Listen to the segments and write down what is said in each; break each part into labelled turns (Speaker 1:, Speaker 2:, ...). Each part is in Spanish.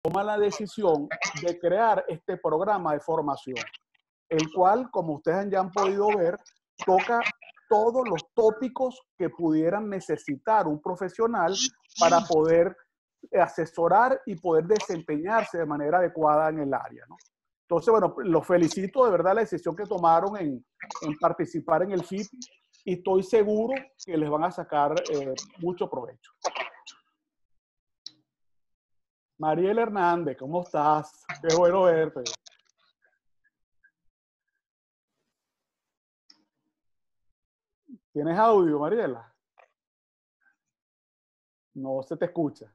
Speaker 1: toma la decisión de crear este programa de formación, el cual, como ustedes ya han podido ver, toca todos los tópicos que pudieran necesitar un profesional para poder asesorar y poder desempeñarse de manera adecuada en el área, ¿no? Entonces, bueno, los felicito de verdad la decisión que tomaron en participar en el FIP y estoy seguro que les van a sacar mucho provecho. Mariela Hernández, ¿cómo estás? Qué bueno verte. ¿Tienes audio, Mariela? No se te escucha.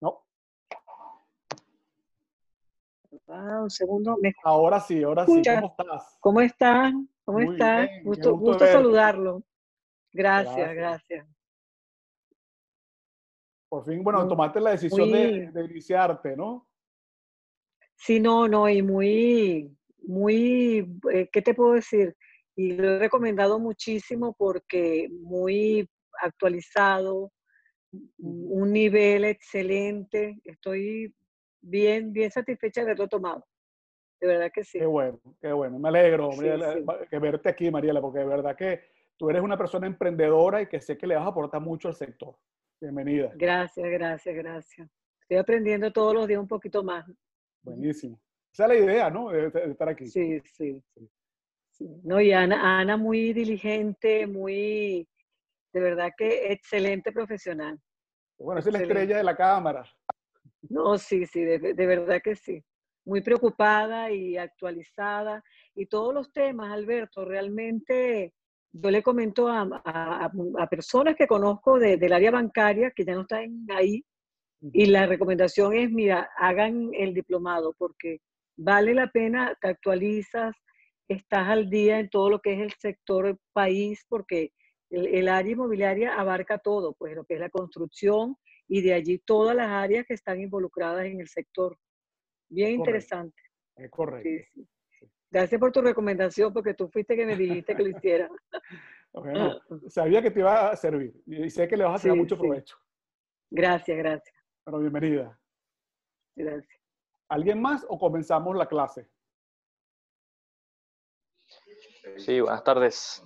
Speaker 1: No.
Speaker 2: Ah, un segundo. ¿Me
Speaker 1: Ahora sí,
Speaker 2: escucha?
Speaker 1: ¿cómo estás?
Speaker 2: ¿Cómo estás? ¿Cómo
Speaker 1: Muy
Speaker 2: estás?
Speaker 1: bien, qué gusto
Speaker 2: Gusto
Speaker 1: verte.
Speaker 2: saludarlo. Gracias,
Speaker 1: Gracias.
Speaker 2: gracias.
Speaker 1: Por fin, bueno,
Speaker 2: Muy,
Speaker 1: tomaste la decisión
Speaker 2: muy,
Speaker 1: de iniciarte, ¿no?
Speaker 2: sí, no, y muy, ¿qué te puedo decir? Y lo he recomendado muchísimo porque muy actualizado, un nivel excelente. Estoy bien satisfecha de haberlo tomado. De verdad que sí.
Speaker 1: Qué bueno, qué bueno. Me alegro,
Speaker 2: Sí,
Speaker 1: Mariela,
Speaker 2: sí.
Speaker 1: que verte aquí, Mariela, porque de verdad que tú eres una persona emprendedora y que sé que le vas a aportar mucho al sector. Bienvenida.
Speaker 2: Gracias, gracias, gracias. Estoy aprendiendo todos los días un poquito más.
Speaker 1: Buenísimo. Esa es la idea, ¿no? De estar aquí.
Speaker 2: Sí, sí,
Speaker 1: Sí.
Speaker 2: sí. No, y Ana muy diligente, muy, de verdad que excelente profesional,
Speaker 1: Bueno, esa es la estrella
Speaker 2: excelente.
Speaker 1: de la cámara.
Speaker 2: No, sí, sí, de verdad que sí. Muy preocupada y actualizada. Y todos los temas, Alberto, realmente yo le comento a personas que conozco del área bancaria que ya no están ahí. Y la recomendación es, mira, hagan el diplomado porque vale la pena, te actualizas, estás al día en todo lo que es el sector país, porque el área inmobiliaria abarca todo, pues lo que es la construcción y de allí todas las áreas que están involucradas en el sector. Bien
Speaker 1: Correcto,
Speaker 2: interesante.
Speaker 1: es
Speaker 2: Sí,
Speaker 1: correcto.
Speaker 2: sí.
Speaker 1: Sí.
Speaker 2: Gracias por tu recomendación, porque tú fuiste que me dijiste que lo hiciera.
Speaker 1: Bueno, sabía que te iba a servir y sé que le vas a sacar
Speaker 2: Sí,
Speaker 1: mucho
Speaker 2: sí.
Speaker 1: provecho.
Speaker 2: Gracias, gracias,
Speaker 1: Bueno, bienvenida.
Speaker 2: gracias.
Speaker 1: ¿Alguien más o comenzamos la clase?
Speaker 3: Sí, buenas tardes.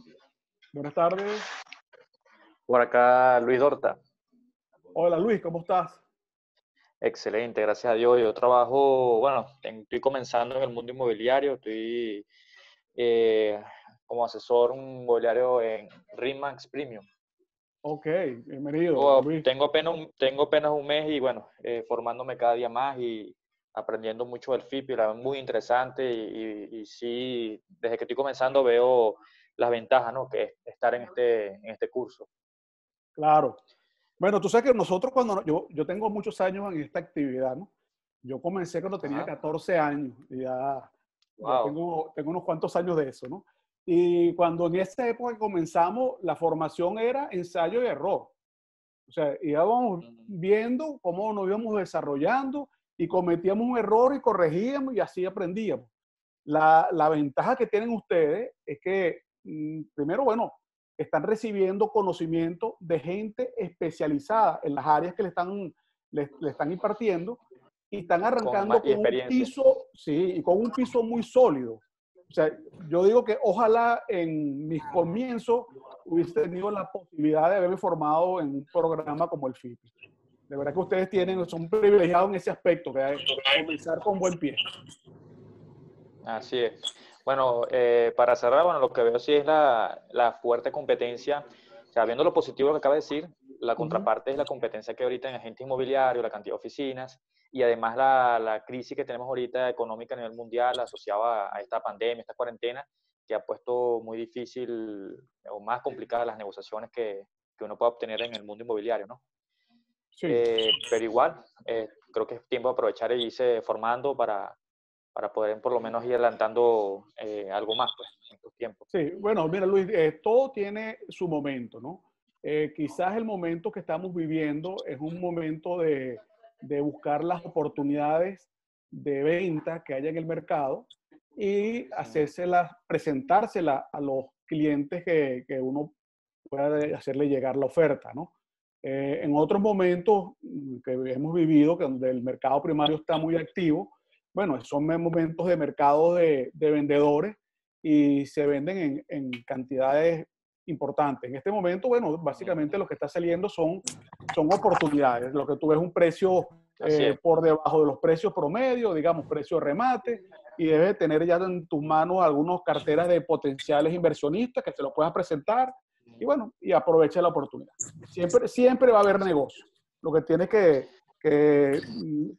Speaker 1: Buenas tardes.
Speaker 3: Por acá Luis Dorta.
Speaker 1: Hola Luis, ¿cómo estás?
Speaker 3: Excelente, gracias a Dios. Yo trabajo, bueno, estoy comenzando en el mundo inmobiliario. Estoy eh, como asesor inmobiliario en RE/MAX Premium.
Speaker 1: Ok, bienvenido Luis.
Speaker 3: Tengo apenas un mes y bueno, formándome cada día más y aprendiendo mucho del FIP, y la verdad, muy interesante y sí, desde que estoy comenzando veo las ventajas, ¿no? Que es estar en este curso.
Speaker 1: Claro. Bueno, tú sabes que nosotros yo tengo muchos años en esta actividad, ¿no? Yo comencé cuando tenía
Speaker 3: Ajá.
Speaker 1: 14 años y ya
Speaker 3: Wow.
Speaker 1: tengo unos cuantos años de eso, ¿no? Y cuando en esa época comenzamos, la formación era ensayo y error. O sea, íbamos viendo cómo nos íbamos desarrollando y cometíamos un error y corregíamos y así aprendíamos. La ventaja que tienen ustedes es que, primero, bueno, están recibiendo conocimiento de gente especializada en las áreas que le están impartiendo y están arrancando
Speaker 3: Y
Speaker 1: con un
Speaker 3: experiencia.
Speaker 1: piso, sí, y con un piso muy sólido. O sea, yo digo que ojalá en mis comienzos hubiese tenido la posibilidad de haberme formado en un programa como el FIPI. De verdad que ustedes son privilegiados en ese aspecto, que es comenzar con buen pie.
Speaker 3: Así es. Bueno, para cerrar, bueno, lo que veo sí es la fuerte competencia. O sea, viendo lo positivo que acaba de decir, la contraparte es la competencia que ahorita en agentes inmobiliarios, la cantidad de oficinas y además la crisis que tenemos ahorita económica a nivel mundial asociada a esta pandemia, esta cuarentena, que ha puesto muy difícil o más complicadas las negociaciones que uno puede obtener en el mundo inmobiliario, ¿no?
Speaker 1: Sí.
Speaker 3: Pero igual, creo que es tiempo de aprovechar e irse formando para poder por lo menos ir adelantando algo más, pues, en estos tiempos.
Speaker 1: Sí, bueno, mira Luis, todo tiene su momento, ¿no? Quizás el momento que estamos viviendo es un momento de buscar las oportunidades de venta que haya en el mercado y presentárselas a los clientes que uno pueda hacerle llegar la oferta, ¿no? En otros momentos que hemos vivido, que donde el mercado primario está muy activo, bueno, son momentos de mercado de vendedores y se venden en cantidades importantes. En este momento, bueno, básicamente lo que está saliendo son oportunidades. Lo que tú ves es un precio por debajo de los precios promedio, digamos, precio de remate, y debes tener ya en tus manos algunas carteras de potenciales inversionistas que te lo puedas presentar y bueno, y aprovecha la oportunidad. Siempre va a haber negocio. Lo que tienes que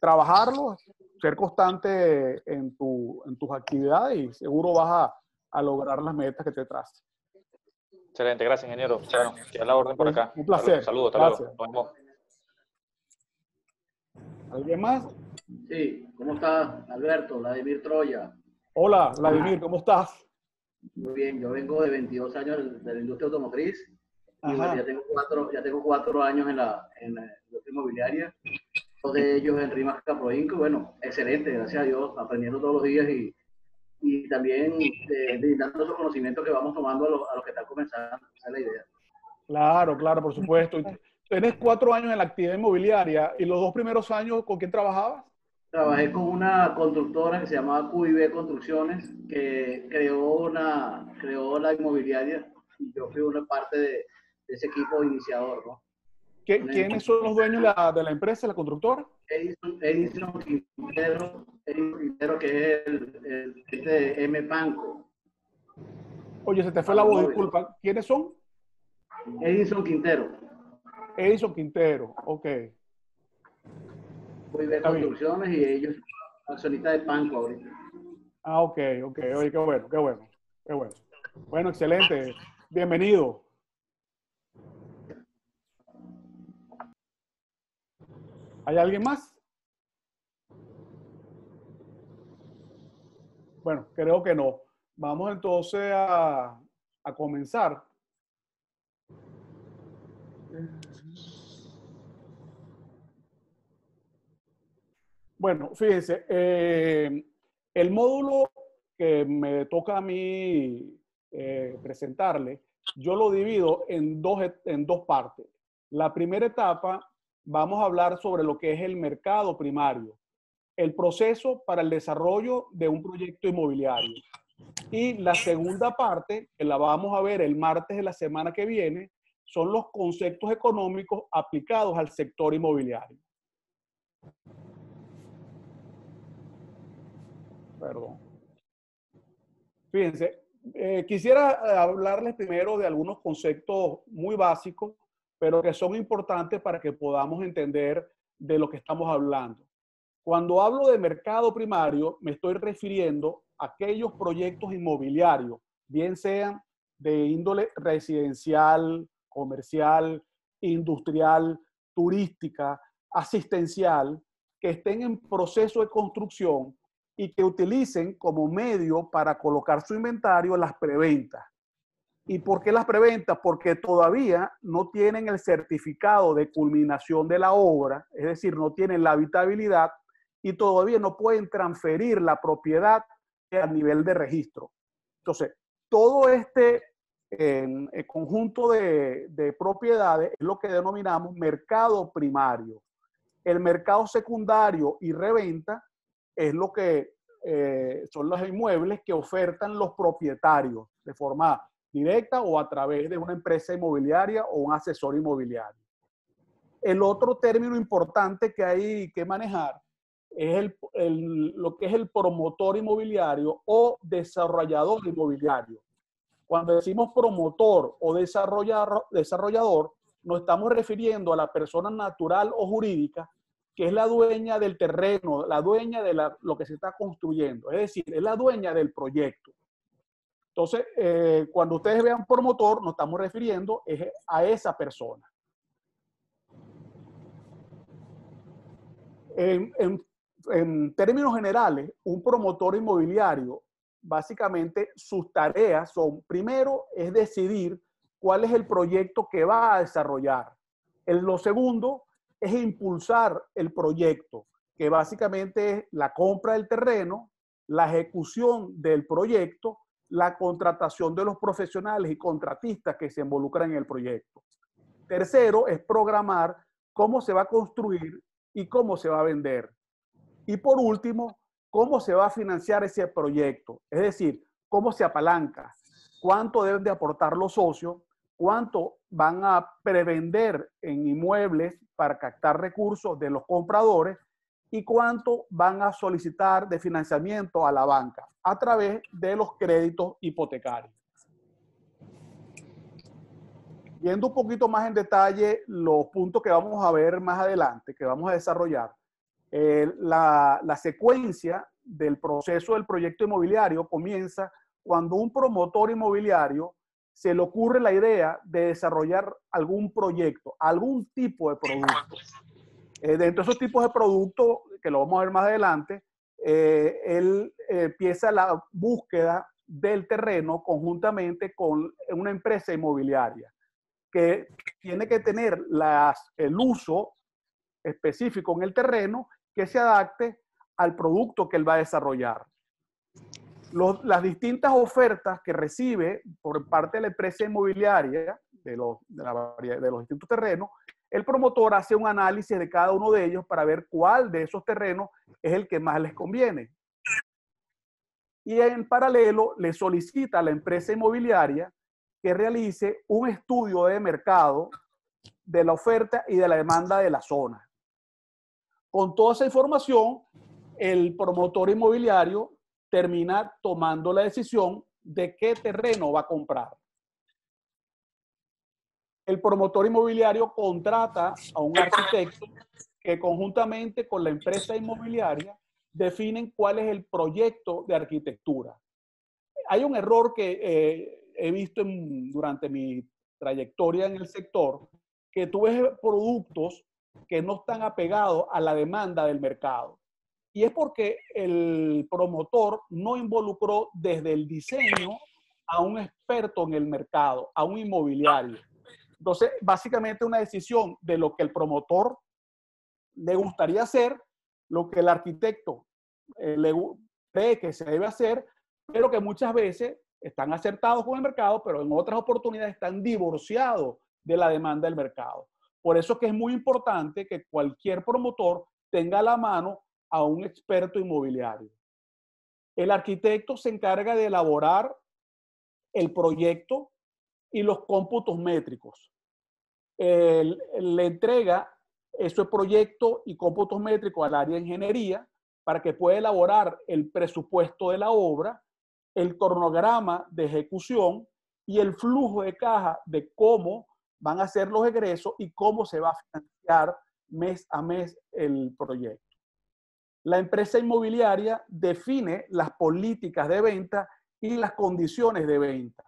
Speaker 1: trabajarlo, ser constante en tus actividades y seguro vas a lograr las metas que te traces.
Speaker 3: Excelente, gracias, ingeniero. Bueno, queda la orden por acá.
Speaker 1: Un placer.
Speaker 3: Saludos, hasta
Speaker 1: gracias.
Speaker 3: luego. Nos vemos.
Speaker 1: ¿Alguien más?
Speaker 4: Sí, ¿cómo estás, Alberto? Vladimir Troya.
Speaker 1: Hola, Vladimir, ¿cómo estás?
Speaker 4: Muy bien, yo vengo de 22 años de la industria automotriz. Y bueno, ya tengo 4 años en la industria inmobiliaria. 2 de ellos en RIMAX Caproinco. Bueno, excelente, gracias a Dios, aprendiendo todos los días y también brindando esos conocimientos que vamos tomando a los que están comenzando. Esa es la idea.
Speaker 1: Claro, claro, por supuesto. Tienes 4 años en la actividad inmobiliaria y los 2 primeros años, ¿con quién trabajabas?
Speaker 4: Trabajé con una constructora que se llamaba QIB Construcciones, que creó la inmobiliaria y yo fui una parte de ese equipo iniciador, ¿no?
Speaker 1: ¿Quiénes son los dueños de la empresa, la constructora?
Speaker 4: Edison Quintero, que es el de M. Panco.
Speaker 1: Oye, se te fue la voz, disculpa. ¿Quiénes son?
Speaker 4: Edison Quintero.
Speaker 1: Edison Quintero, ok.
Speaker 4: QIB Construcciones y ellos accionistas de Panco ahorita.
Speaker 1: Ah, ok. Oye, qué bueno. Bueno, excelente. Bienvenido. ¿Hay alguien más? Bueno, creo que no. Vamos entonces a comenzar. Bueno, fíjense, el módulo que me toca a mí presentarle, yo lo divido en dos partes. La primera etapa, vamos a hablar sobre lo que es el mercado primario, el proceso para el desarrollo de un proyecto inmobiliario. Y la segunda parte, que la vamos a ver el martes de la semana que viene, son los conceptos económicos aplicados al sector inmobiliario. Perdón. Fíjense, quisiera hablarles primero de algunos conceptos muy básicos, pero que son importantes para que podamos entender de lo que estamos hablando. Cuando hablo de mercado primario, me estoy refiriendo a aquellos proyectos inmobiliarios, bien sean de índole residencial, comercial, industrial, turística, asistencial, que estén en proceso de construcción y que utilicen como medio para colocar su inventario las preventas. ¿Y por qué las preventas? Porque todavía no tienen el certificado de culminación de la obra, es decir, no tienen la habitabilidad y todavía no pueden transferir la propiedad a nivel de registro. Entonces, todo este conjunto de propiedades es lo que denominamos mercado primario. El mercado secundario y reventa es lo que son los inmuebles que ofertan los propietarios de forma directa o a través de una empresa inmobiliaria o un asesor inmobiliario. El otro término importante que hay que manejar es lo que es el promotor inmobiliario o desarrollador inmobiliario. Cuando decimos promotor o desarrollador, nos estamos refiriendo a la persona natural o jurídica que es la dueña del terreno, la dueña de lo que se está construyendo. Es decir, es la dueña del proyecto. Entonces, cuando ustedes vean promotor, nos estamos refiriendo a esa persona. En términos generales, un promotor inmobiliario, básicamente sus tareas son, primero, es decidir cuál es el proyecto que va a desarrollar. Lo segundo es impulsar el proyecto, que básicamente es la compra del terreno, la ejecución del proyecto, la contratación de los profesionales y contratistas que se involucran en el proyecto. Tercero es programar cómo se va a construir y cómo se va a vender. Y por último, cómo se va a financiar ese proyecto. Es decir, cómo se apalanca, cuánto deben de aportar los socios, cuánto van a prevender en inmuebles para captar recursos de los compradores y cuánto van a solicitar de financiamiento a la banca a través de los créditos hipotecarios. Viendo un poquito más en detalle los puntos que vamos a ver más adelante, que vamos a desarrollar, la secuencia del proceso del proyecto inmobiliario comienza cuando un promotor inmobiliario se le ocurre la idea de desarrollar algún proyecto, algún tipo de producto. Dentro de esos tipos de productos, que lo vamos a ver más adelante, él empieza la búsqueda del terreno conjuntamente con una empresa inmobiliaria que tiene que tener el uso específico en el terreno que se adapte al producto que él va a desarrollar. Las distintas ofertas que recibe por parte de la empresa inmobiliaria de los distintos terrenos, el promotor hace un análisis de cada uno de ellos para ver cuál de esos terrenos es el que más les conviene. Y en paralelo le solicita a la empresa inmobiliaria que realice un estudio de mercado de la oferta y de la demanda de la zona. Con toda esa información, el promotor inmobiliario termina tomando la decisión de qué terreno va a comprar. El promotor inmobiliario contrata a un arquitecto que conjuntamente con la empresa inmobiliaria definen cuál es el proyecto de arquitectura. Hay un error que he visto durante mi trayectoria en el sector, que tú ves productos que no están apegados a la demanda del mercado. Y es porque el promotor no involucró desde el diseño a un experto en el mercado, a un inmobiliario. Entonces, básicamente una decisión de lo que el promotor le gustaría hacer, lo que el arquitecto cree que se debe hacer, pero que muchas veces están acertados con el mercado, pero en otras oportunidades están divorciados de la demanda del mercado. Por eso es que es muy importante que cualquier promotor tenga a la mano a un experto inmobiliario. El arquitecto se encarga de elaborar el proyecto y los cómputos métricos. Le entrega ese proyecto y cómputos métricos al área de ingeniería para que pueda elaborar el presupuesto de la obra, el cronograma de ejecución y el flujo de caja de cómo van a ser los egresos y cómo se va a financiar mes a mes el proyecto. La empresa inmobiliaria define las políticas de venta y las condiciones de ventas.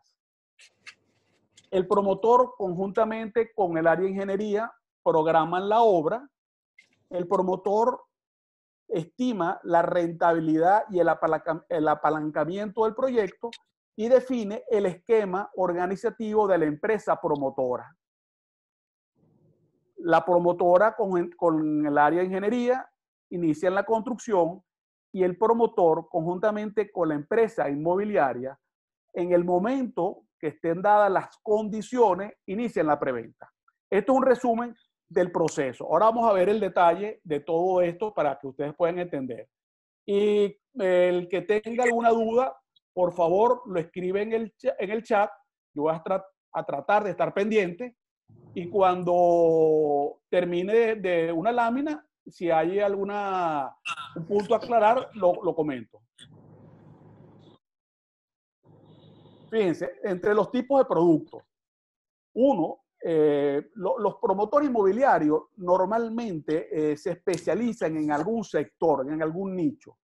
Speaker 1: El promotor, conjuntamente con el área de ingeniería, programan la obra. El promotor estima la rentabilidad y el apalancamiento del proyecto y define el esquema organizativo de la empresa promotora. La promotora con el área de ingeniería inician la construcción y el promotor, conjuntamente con la empresa inmobiliaria, en el momento que estén dadas las condiciones, inician la preventa. Esto es un resumen del proceso. Ahora vamos a ver el detalle de todo esto para que ustedes puedan entender. Y el que tenga alguna duda, por favor, lo escribe en el chat. Yo voy a tratar de estar pendiente. Y cuando termine de una lámina, si hay un punto a aclarar, lo comento. Fíjense, entre los tipos de productos, los promotores inmobiliarios normalmente se especializan en algún sector, en algún nicho.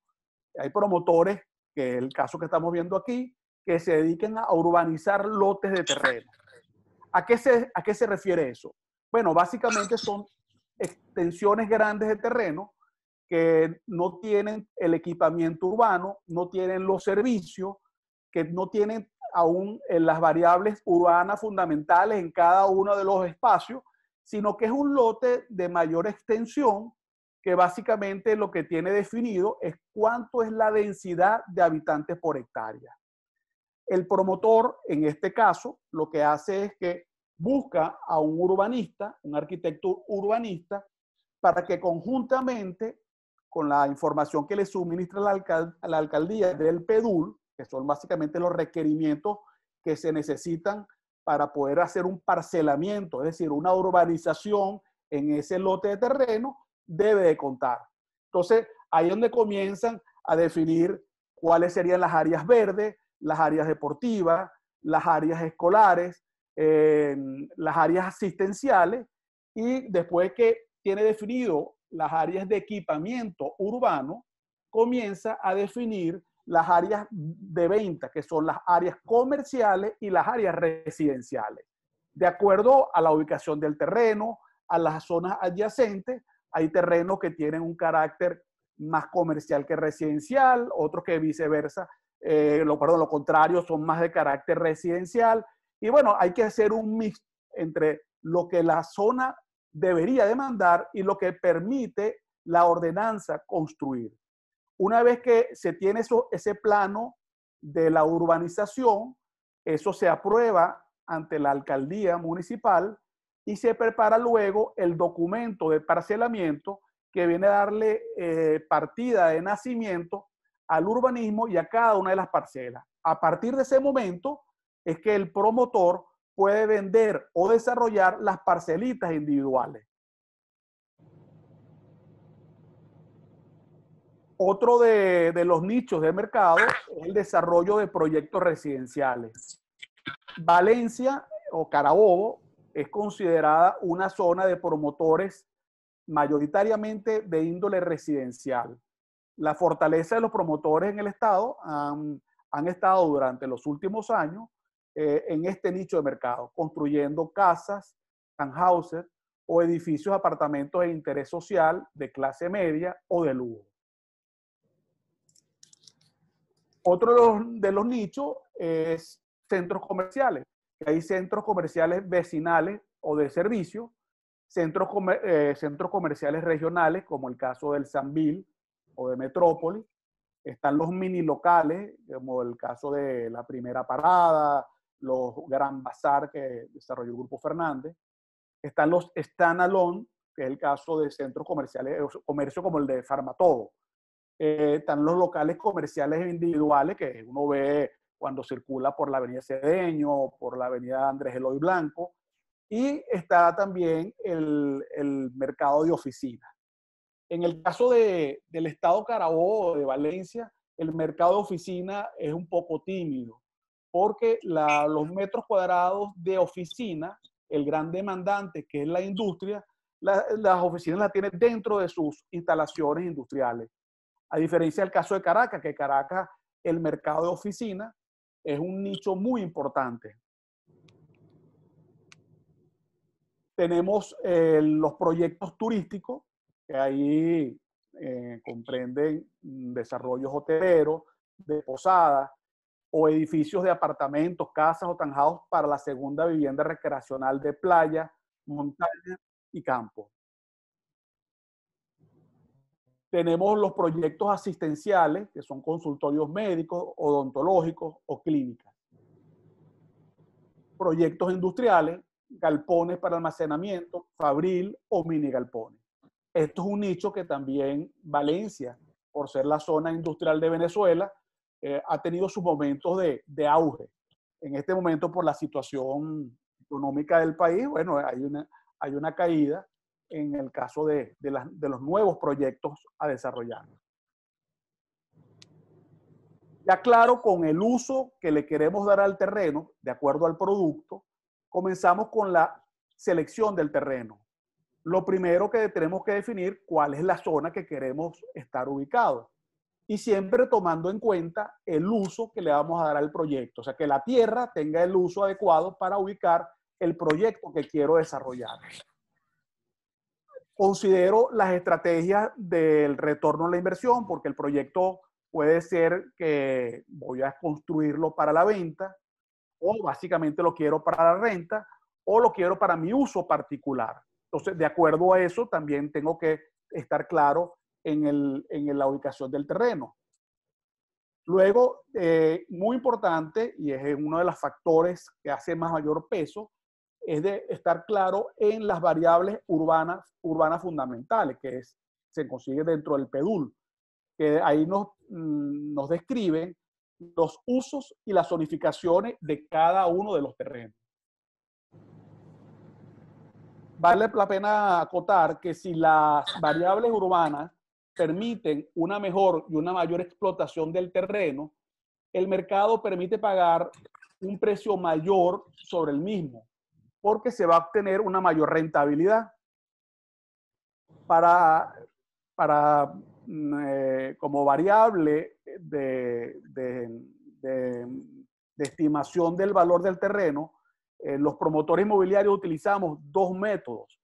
Speaker 1: Hay promotores, que es el caso que estamos viendo aquí, que se dedican a urbanizar lotes de terreno. ¿A qué se refiere eso? Bueno, básicamente son extensiones grandes de terreno que no tienen el equipamiento urbano, no tienen los servicios, que no tienen aún las variables urbanas fundamentales en cada uno de los espacios, sino que es un lote de mayor extensión que básicamente lo que tiene definido es cuánto es la densidad de habitantes por hectárea. El promotor, en este caso, lo que hace es que busca a un urbanista, un arquitecto urbanista, para que conjuntamente con la información que le suministra la alcaldía del PEDUL, que son básicamente los requerimientos que se necesitan para poder hacer un parcelamiento, es decir, una urbanización en ese lote de terreno, debe de contar. Entonces, ahí es donde comienzan a definir cuáles serían las áreas verdes, las áreas deportivas, las áreas escolares, las áreas asistenciales, y después que tiene definido las áreas de equipamiento urbano, comienza a definir las áreas de venta, que son las áreas comerciales y las áreas residenciales. De acuerdo a la ubicación del terreno, a las zonas adyacentes, hay terrenos que tienen un carácter más comercial que residencial, otros que viceversa, lo contrario, son más de carácter residencial. Y bueno, hay que hacer un mix entre lo que la zona debería demandar y lo que permite la ordenanza construir. Una vez que se tiene ese plano de la urbanización, eso se aprueba ante la alcaldía municipal y se prepara luego el documento de parcelamiento que viene a darle partida de nacimiento al urbanismo y a cada una de las parcelas. A partir de ese momento es que el promotor puede vender o desarrollar las parcelitas individuales. Otro de los nichos de mercado es el desarrollo de proyectos residenciales. Valencia o Carabobo es considerada una zona de promotores mayoritariamente de índole residencial. La fortaleza de los promotores en el estado han estado durante los últimos años en este nicho de mercado, construyendo casas, townhouses o edificios de apartamentos de interés social de clase media o de lujo. Otro de los nichos es centros comerciales. Hay centros comerciales vecinales o de servicio, centros comerciales regionales, como el caso del Sambil o de Metrópolis. Están los mini locales, como el caso de La Primera Parada, los Gran Bazar que desarrolló el Grupo Fernández. Están los standalone, que es el caso de centros comerciales, comercio como el de Farmatodo. Están los locales comerciales individuales que uno ve cuando circula por la avenida Cedeño, por la avenida Andrés Eloy Blanco, y está también el mercado de oficinas. En el caso del estado Carabobo, de Valencia, el mercado de oficina es un poco tímido, porque los metros cuadrados de oficina, el gran demandante que es la industria, las oficinas las tiene dentro de sus instalaciones industriales. A diferencia del caso de Caracas, que Caracas, el mercado de oficina es un nicho muy importante. Tenemos los proyectos turísticos, que ahí comprenden desarrollos hoteleros, de posadas, o edificios de apartamentos, casas o townhouse para la segunda vivienda recreacional de playa, montaña y campo. Tenemos los proyectos asistenciales, que son consultorios médicos, odontológicos o clínicas. Proyectos industriales, galpones para almacenamiento, fabril o mini galpones. Esto es un nicho que también Valencia, por ser la zona industrial de Venezuela, ha tenido sus momentos de auge. En este momento, por la situación económica del país, bueno, hay una caída en el caso de los nuevos proyectos a desarrollar. Ya claro, con el uso que le queremos dar al terreno, de acuerdo al producto, comenzamos con la selección del terreno. Lo primero que tenemos que definir cuál es la zona que queremos estar ubicados. Y siempre tomando en cuenta el uso que le vamos a dar al proyecto. O sea, que la tierra tenga el uso adecuado para ubicar el proyecto que quiero desarrollar. Considero las estrategias del retorno a la inversión, porque el proyecto puede ser que voy a construirlo para la venta, o básicamente lo quiero para la renta, o lo quiero para mi uso particular. Entonces, de acuerdo a eso, también tengo que estar claro en la ubicación del terreno. Luego, muy importante, y es uno de los factores que hace más mayor peso, es de estar claro en las variables urbanas fundamentales, que se consigue dentro del PEDUL, que ahí nos describen los usos y las zonificaciones de cada uno de los terrenos. Vale la pena acotar que si las variables urbanas permiten una mejor y una mayor explotación del terreno, el mercado permite pagar un precio mayor sobre el mismo, porque se va a obtener una mayor rentabilidad. Como variable de estimación del valor del terreno, los promotores inmobiliarios utilizamos dos métodos.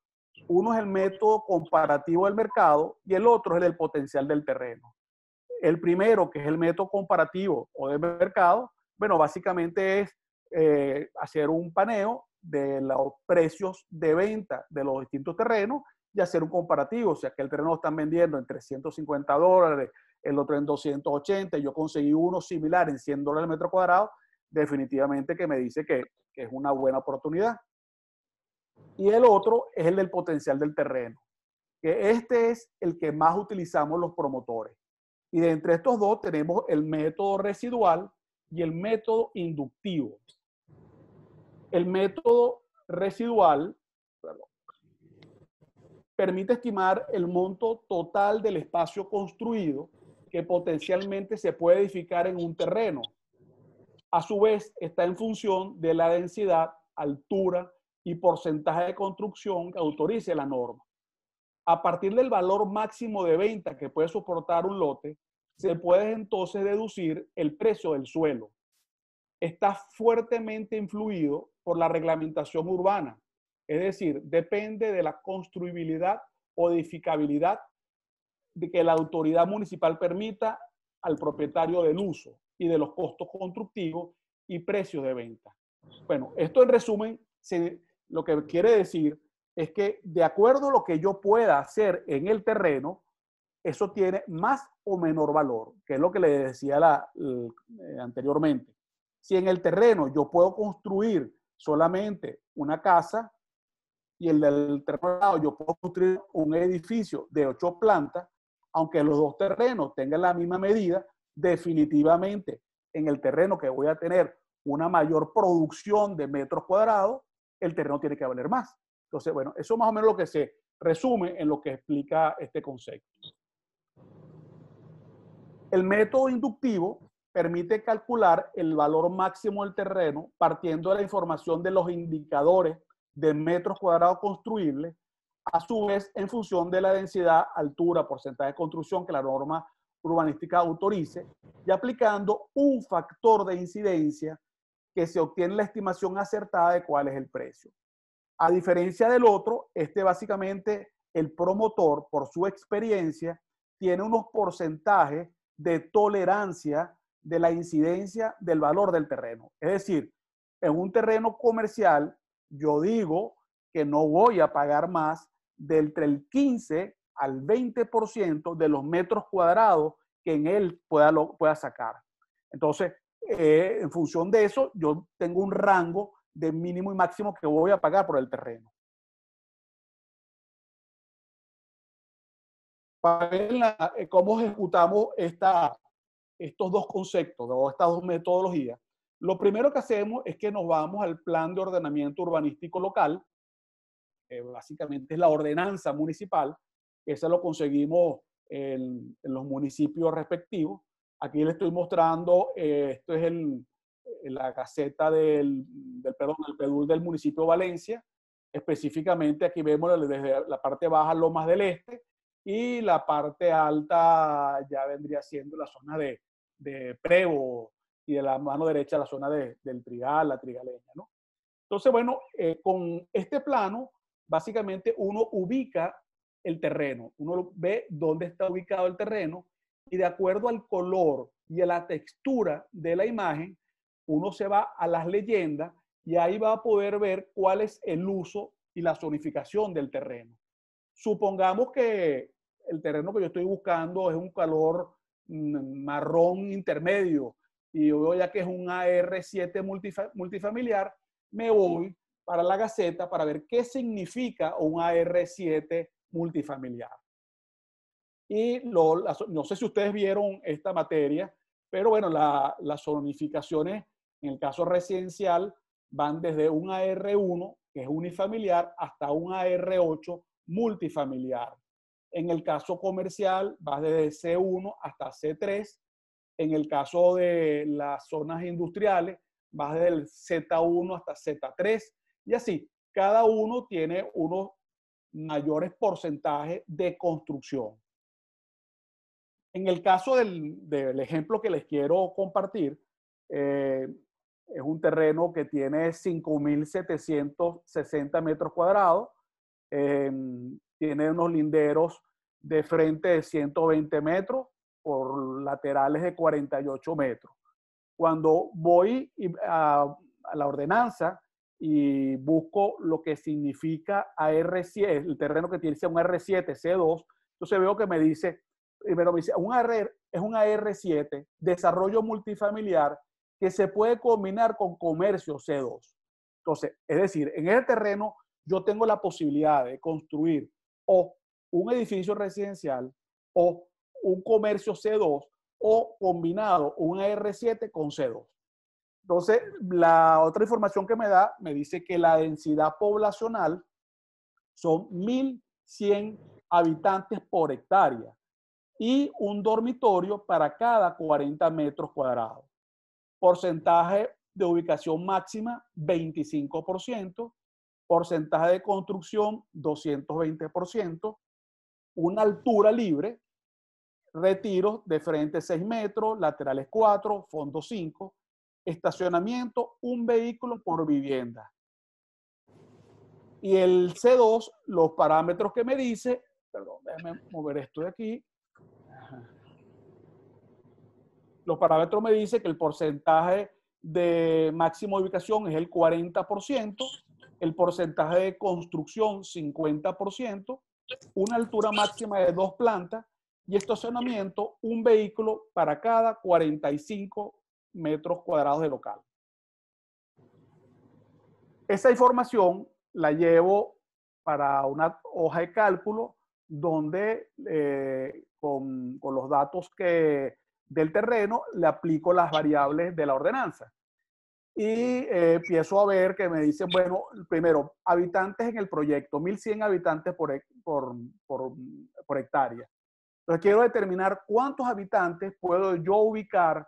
Speaker 1: Uno es el método comparativo del mercado y el otro es el del potencial del terreno. El primero, que es el método comparativo o de mercado, bueno, básicamente es hacer un paneo de los precios de venta de los distintos terrenos y hacer un comparativo. O sea, que el terreno lo están vendiendo en $350, el otro en 280, yo conseguí uno similar en $100 el metro cuadrado, definitivamente que me dice que es una buena oportunidad. Y el otro es el del potencial del terreno, que este es el que más utilizamos los promotores. Y de entre estos dos tenemos el método residual y el método inductivo. El método residual permite estimar el monto total del espacio construido que potencialmente se puede edificar en un terreno. A su vez, está en función de la densidad, altura y porcentaje de construcción que autorice la norma. A partir del valor máximo de venta que puede soportar un lote, se puede entonces deducir el precio del suelo. Está fuertemente influido por la reglamentación urbana, es decir, depende de la construibilidad o edificabilidad de que la autoridad municipal permita al propietario del uso y de los costos constructivos y precios de venta. Bueno, esto en resumen, lo que quiere decir es que de acuerdo a lo que yo pueda hacer en el terreno, eso tiene más o menor valor, que es lo que le decía anteriormente. Si en el terreno yo puedo construir solamente una casa y el del terreno yo puedo construir un edificio de 8 plantas, aunque los dos terrenos tengan la misma medida, definitivamente en el terreno que voy a tener una mayor producción de metros cuadrados, el terreno tiene que valer más. Entonces, bueno, eso es más o menos lo que se resume en lo que explica este concepto. El método inductivo permite calcular el valor máximo del terreno partiendo de la información de los indicadores de metros cuadrados construibles, a su vez en función de la densidad, altura, porcentaje de construcción que la norma urbanística autorice, y aplicando un factor de incidencia que se obtiene la estimación acertada de cuál es el precio. A diferencia del otro, básicamente el promotor, por su experiencia, tiene unos porcentajes de tolerancia de la incidencia del valor del terreno. Es decir, en un terreno comercial, yo digo que no voy a pagar más de entre el 15 al 20% de los metros cuadrados que en él pueda sacar. Entonces, en función de eso, yo tengo un rango de mínimo y máximo que voy a pagar por el terreno. Para ver cómo ejecutamos estos dos conceptos o estas dos metodologías, lo primero que hacemos es que nos vamos al plan de ordenamiento urbanístico local, que básicamente es la ordenanza municipal, que ese lo conseguimos en los municipios respectivos. Aquí les estoy mostrando, esto es la Gaceta del PEDUL del municipio de Valencia. Específicamente aquí vemos desde la parte baja Lomas del Este y la parte alta ya vendría siendo la zona de Prevo y de la mano derecha la zona del Trigal, la Trigaleña, ¿no? Entonces, bueno, con este plano, básicamente uno ubica el terreno, uno ve dónde está ubicado el terreno y de acuerdo al color y a la textura de la imagen, uno se va a las leyendas y ahí va a poder ver cuál es el uso y la zonificación del terreno. Supongamos que el terreno que yo estoy buscando es un color marrón intermedio y yo veo ya que es un AR7 multifamiliar, me voy para la Gaceta para ver qué significa un AR7 multifamiliar. Y no sé si ustedes vieron esta materia, pero bueno, las zonificaciones en el caso residencial van desde un AR1, que es unifamiliar, hasta un AR8 multifamiliar. En el caso comercial va desde C1 hasta C3. En el caso de las zonas industriales va desde el Z1 hasta Z3. Y así, cada uno tiene unos mayores porcentajes de construcción. En el caso del ejemplo que les quiero compartir, es un terreno que tiene 5.760 metros cuadrados, tiene unos linderos de frente de 120 metros por laterales de 48 metros. Cuando voy a la ordenanza y busco lo que significa AR7, el terreno que tiene un R7, C2, entonces veo que me dice, primero me dice, es un AR7, desarrollo multifamiliar, que se puede combinar con comercio C2. Entonces, es decir, en ese terreno yo tengo la posibilidad de construir o un edificio residencial o un comercio C2 o combinado un AR7 con C2. Entonces, la otra información que me da me dice que la densidad poblacional son 1.100 habitantes por hectárea y un dormitorio para cada 40 metros cuadrados. Porcentaje de ubicación máxima, 25%. Porcentaje de construcción, 220%. Una altura libre, retiros de frente 6 metros, laterales 4, fondo 5. Estacionamiento, un vehículo por vivienda. Y el C2, los parámetros que me dice, perdón, déjame mover esto de aquí. Los parámetros me dicen que el porcentaje de máxima ubicación es el 40%, el porcentaje de construcción 50%, una altura máxima de 2 plantas y estacionamiento, un vehículo para cada 45 metros cuadrados de local. Esa información la llevo para una hoja de cálculo donde con los datos del terreno le aplico las variables de la ordenanza. Y empiezo a ver que me dicen, bueno, primero, habitantes en el proyecto, 1.100 habitantes por hectárea. Entonces quiero determinar cuántos habitantes puedo yo ubicar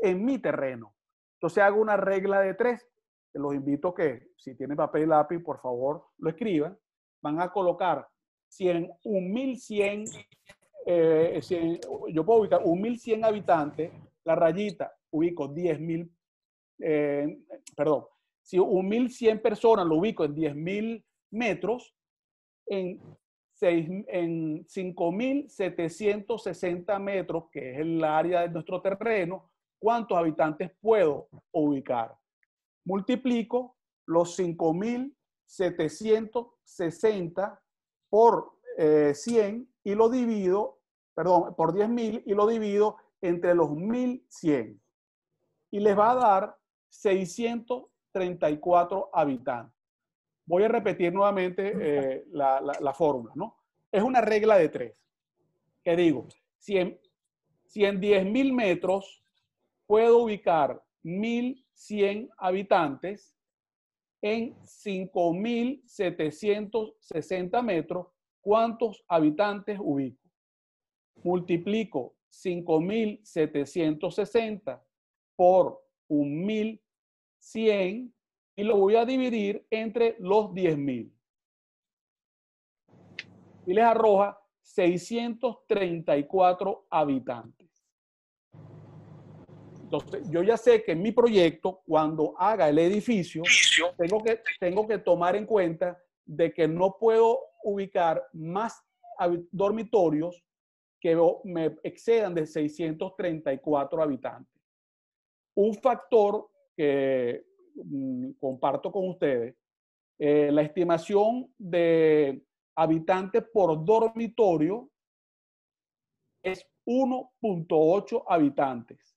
Speaker 1: en mi terreno. Entonces hago una regla de 3. Los invito a que, si tienen papel y lápiz, por favor, lo escriban. Van a colocar 1.100, yo puedo ubicar 1.100 habitantes, la rayita, ubico 10.000, perdón, si 1.100 personas lo ubico en 10.000 metros, en 5.760 metros, que es el área de nuestro terreno, ¿cuántos habitantes puedo ubicar? Multiplico los 5.760 por 100 y lo divido, perdón, por 10.000 y lo divido entre los 1.100. Y les va a dar 634 habitantes. Voy a repetir nuevamente la fórmula, ¿no? Es una regla de 3. ¿Qué digo? Si en 10.000 metros puedo ubicar 1.100 habitantes, en 5.760 metros, ¿cuántos habitantes ubico? Multiplico 5.760 por 1.100 y lo voy a dividir entre los 10.000. Y les arroja 634 habitantes. Entonces, yo ya sé que en mi proyecto, cuando haga el edificio, tengo que tomar en cuenta de que no puedo ubicar más dormitorios que me excedan de 634 habitantes. Un factor que comparto con ustedes, la estimación de habitantes por dormitorio es 1.8 habitantes.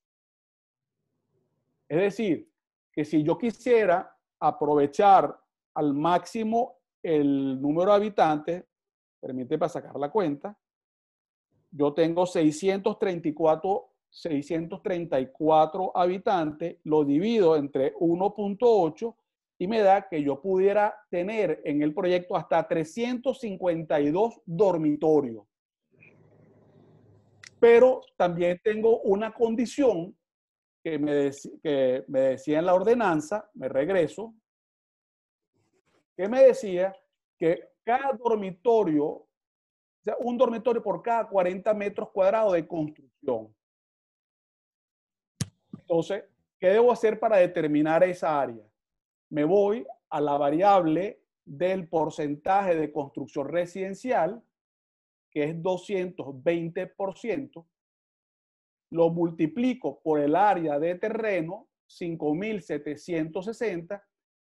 Speaker 1: Es decir, que si yo quisiera aprovechar al máximo el número de habitantes, permite para sacar la cuenta, yo tengo 634 habitantes, lo divido entre 1.8 y me da que yo pudiera tener en el proyecto hasta 352 dormitorios. Pero también tengo una condición que me decía en la ordenanza, me regreso, que me decía que cada dormitorio, o sea, un dormitorio por cada 40 metros cuadrados de construcción. Entonces, ¿qué debo hacer para determinar esa área? Me voy a la variable del porcentaje de construcción residencial, que es 220%, lo multiplico por el área de terreno, 5.760,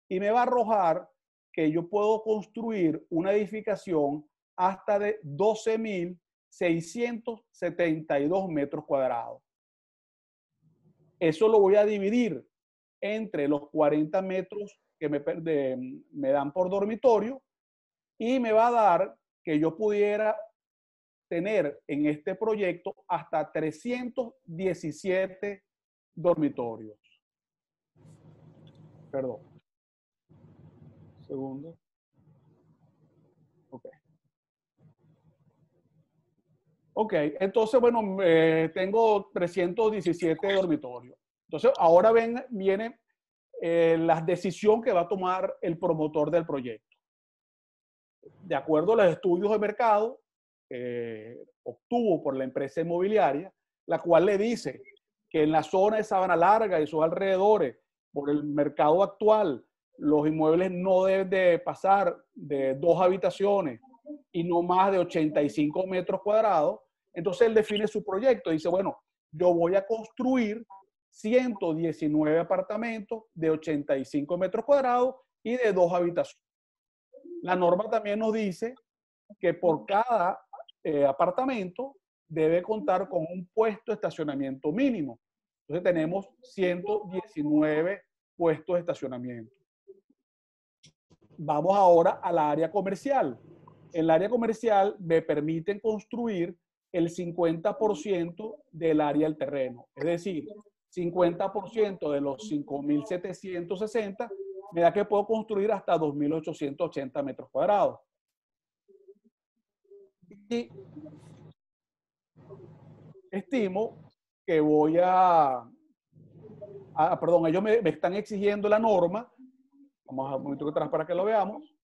Speaker 1: y me va a arrojar que yo puedo construir una edificación hasta de 12.672 metros cuadrados. Eso lo voy a dividir entre los 40 metros que me dan por dormitorio y me va a dar que yo pudiera tener en este proyecto hasta 317 dormitorios. Perdón. Segundo. Ok. Ok, entonces, bueno, tengo 317 dormitorios. Entonces, ahora viene la decisión que va a tomar el promotor del proyecto. De acuerdo a los estudios de mercado, obtuvo por la empresa inmobiliaria, la cual le dice que en la zona de Sabana Larga y sus alrededores, por el mercado actual, los inmuebles no deben de pasar de 2 habitaciones y no más de 85 metros cuadrados. Entonces él define su proyecto. Dice, bueno, yo voy a construir 119 apartamentos de 85 metros cuadrados y de 2 habitaciones. La norma también nos dice que por cada apartamento debe contar con un puesto de estacionamiento mínimo. Entonces tenemos 119 puestos de estacionamiento. Vamos ahora al área comercial. En el área comercial me permiten construir el 50% del área del terreno. Es decir, 50% de los 5.760 me da que puedo construir hasta 2.880 metros cuadrados. Y estimo que voy perdón, ellos me están exigiendo la norma, vamos a un momento atrás para que lo veamos,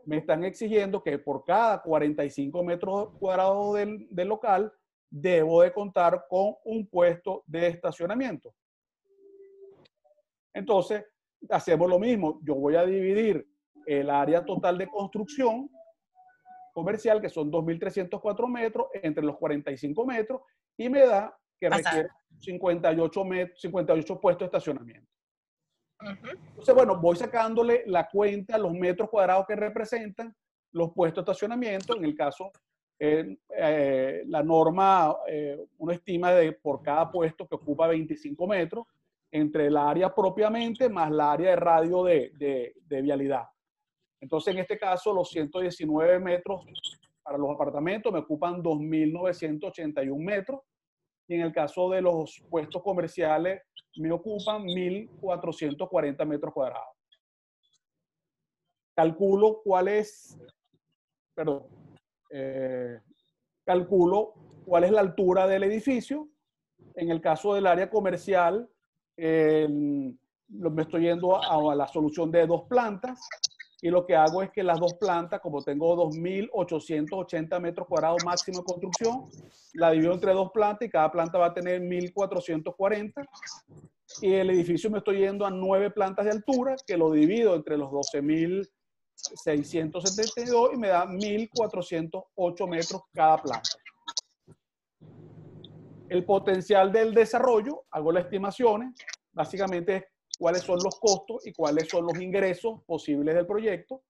Speaker 1: me están exigiendo que por cada 45 metros cuadrados del local debo de contar con un puesto de estacionamiento. Entonces, hacemos lo mismo. Yo voy a dividir el área total de construcción comercial, que son 2.304 metros, entre los 45 metros, y me da que requiere 58 puestos de estacionamiento. Entonces, bueno, voy sacándole la cuenta, los metros cuadrados que representan los puestos de estacionamiento. En el caso, la norma, uno estima por cada puesto que ocupa 25 metros, entre el área propiamente más la área de radio de vialidad. Entonces, en este caso, los 119 metros para los apartamentos me ocupan 2.981 metros. Y en el caso de los puestos comerciales, me ocupan 1.440 metros cuadrados. Calculo calculo cuál es la altura del edificio. En el caso del área comercial, me estoy yendo a la solución de 2 plantas. Y lo que hago es que las 2 plantas, como tengo 2.880 metros cuadrados máximo de construcción, la divido entre 2 plantas y cada planta va a tener 1.440. Y el edificio me estoy yendo a 9 plantas de altura, que lo divido entre los 12.672 y me da 1.408 metros cada planta. El potencial del desarrollo, hago las estimaciones, básicamente es cuáles son los costos y cuáles son los ingresos posibles del proyecto.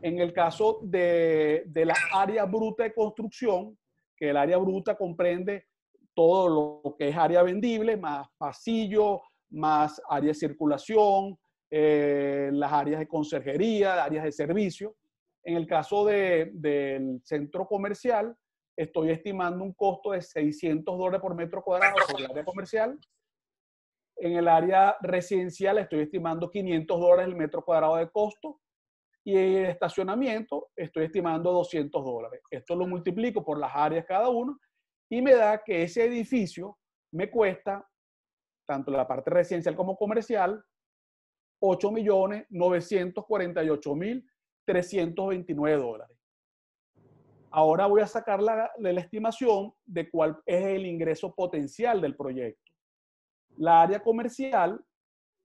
Speaker 1: En el caso de la área bruta de construcción, que el área bruta comprende todo lo que es área vendible, más pasillo, más área de circulación, las áreas de conserjería, áreas de servicio. En el caso del centro comercial, estoy estimando un costo de $600 por metro cuadrado sobre el área comercial. En el área residencial estoy estimando $500 el metro cuadrado de costo. Y en el estacionamiento estoy estimando $200. Esto lo multiplico por las áreas cada uno y me da que ese edificio me cuesta, tanto la parte residencial como comercial, $8.948.329. Ahora voy a sacar la estimación de cuál es el ingreso potencial del proyecto. La área comercial,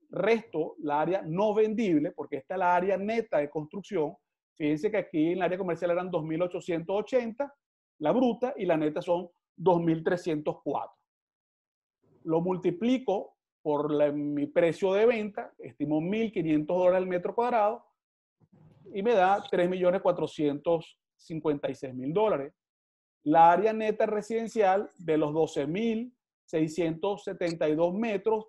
Speaker 1: resto la área no vendible, porque esta es la área neta de construcción. Fíjense que aquí en el área comercial eran 2.880, la bruta, y la neta son 2.304. Lo multiplico por mi precio de venta, estimo $1.500 el metro cuadrado, y me da $3.456.000. La área neta residencial de los 12.672 metros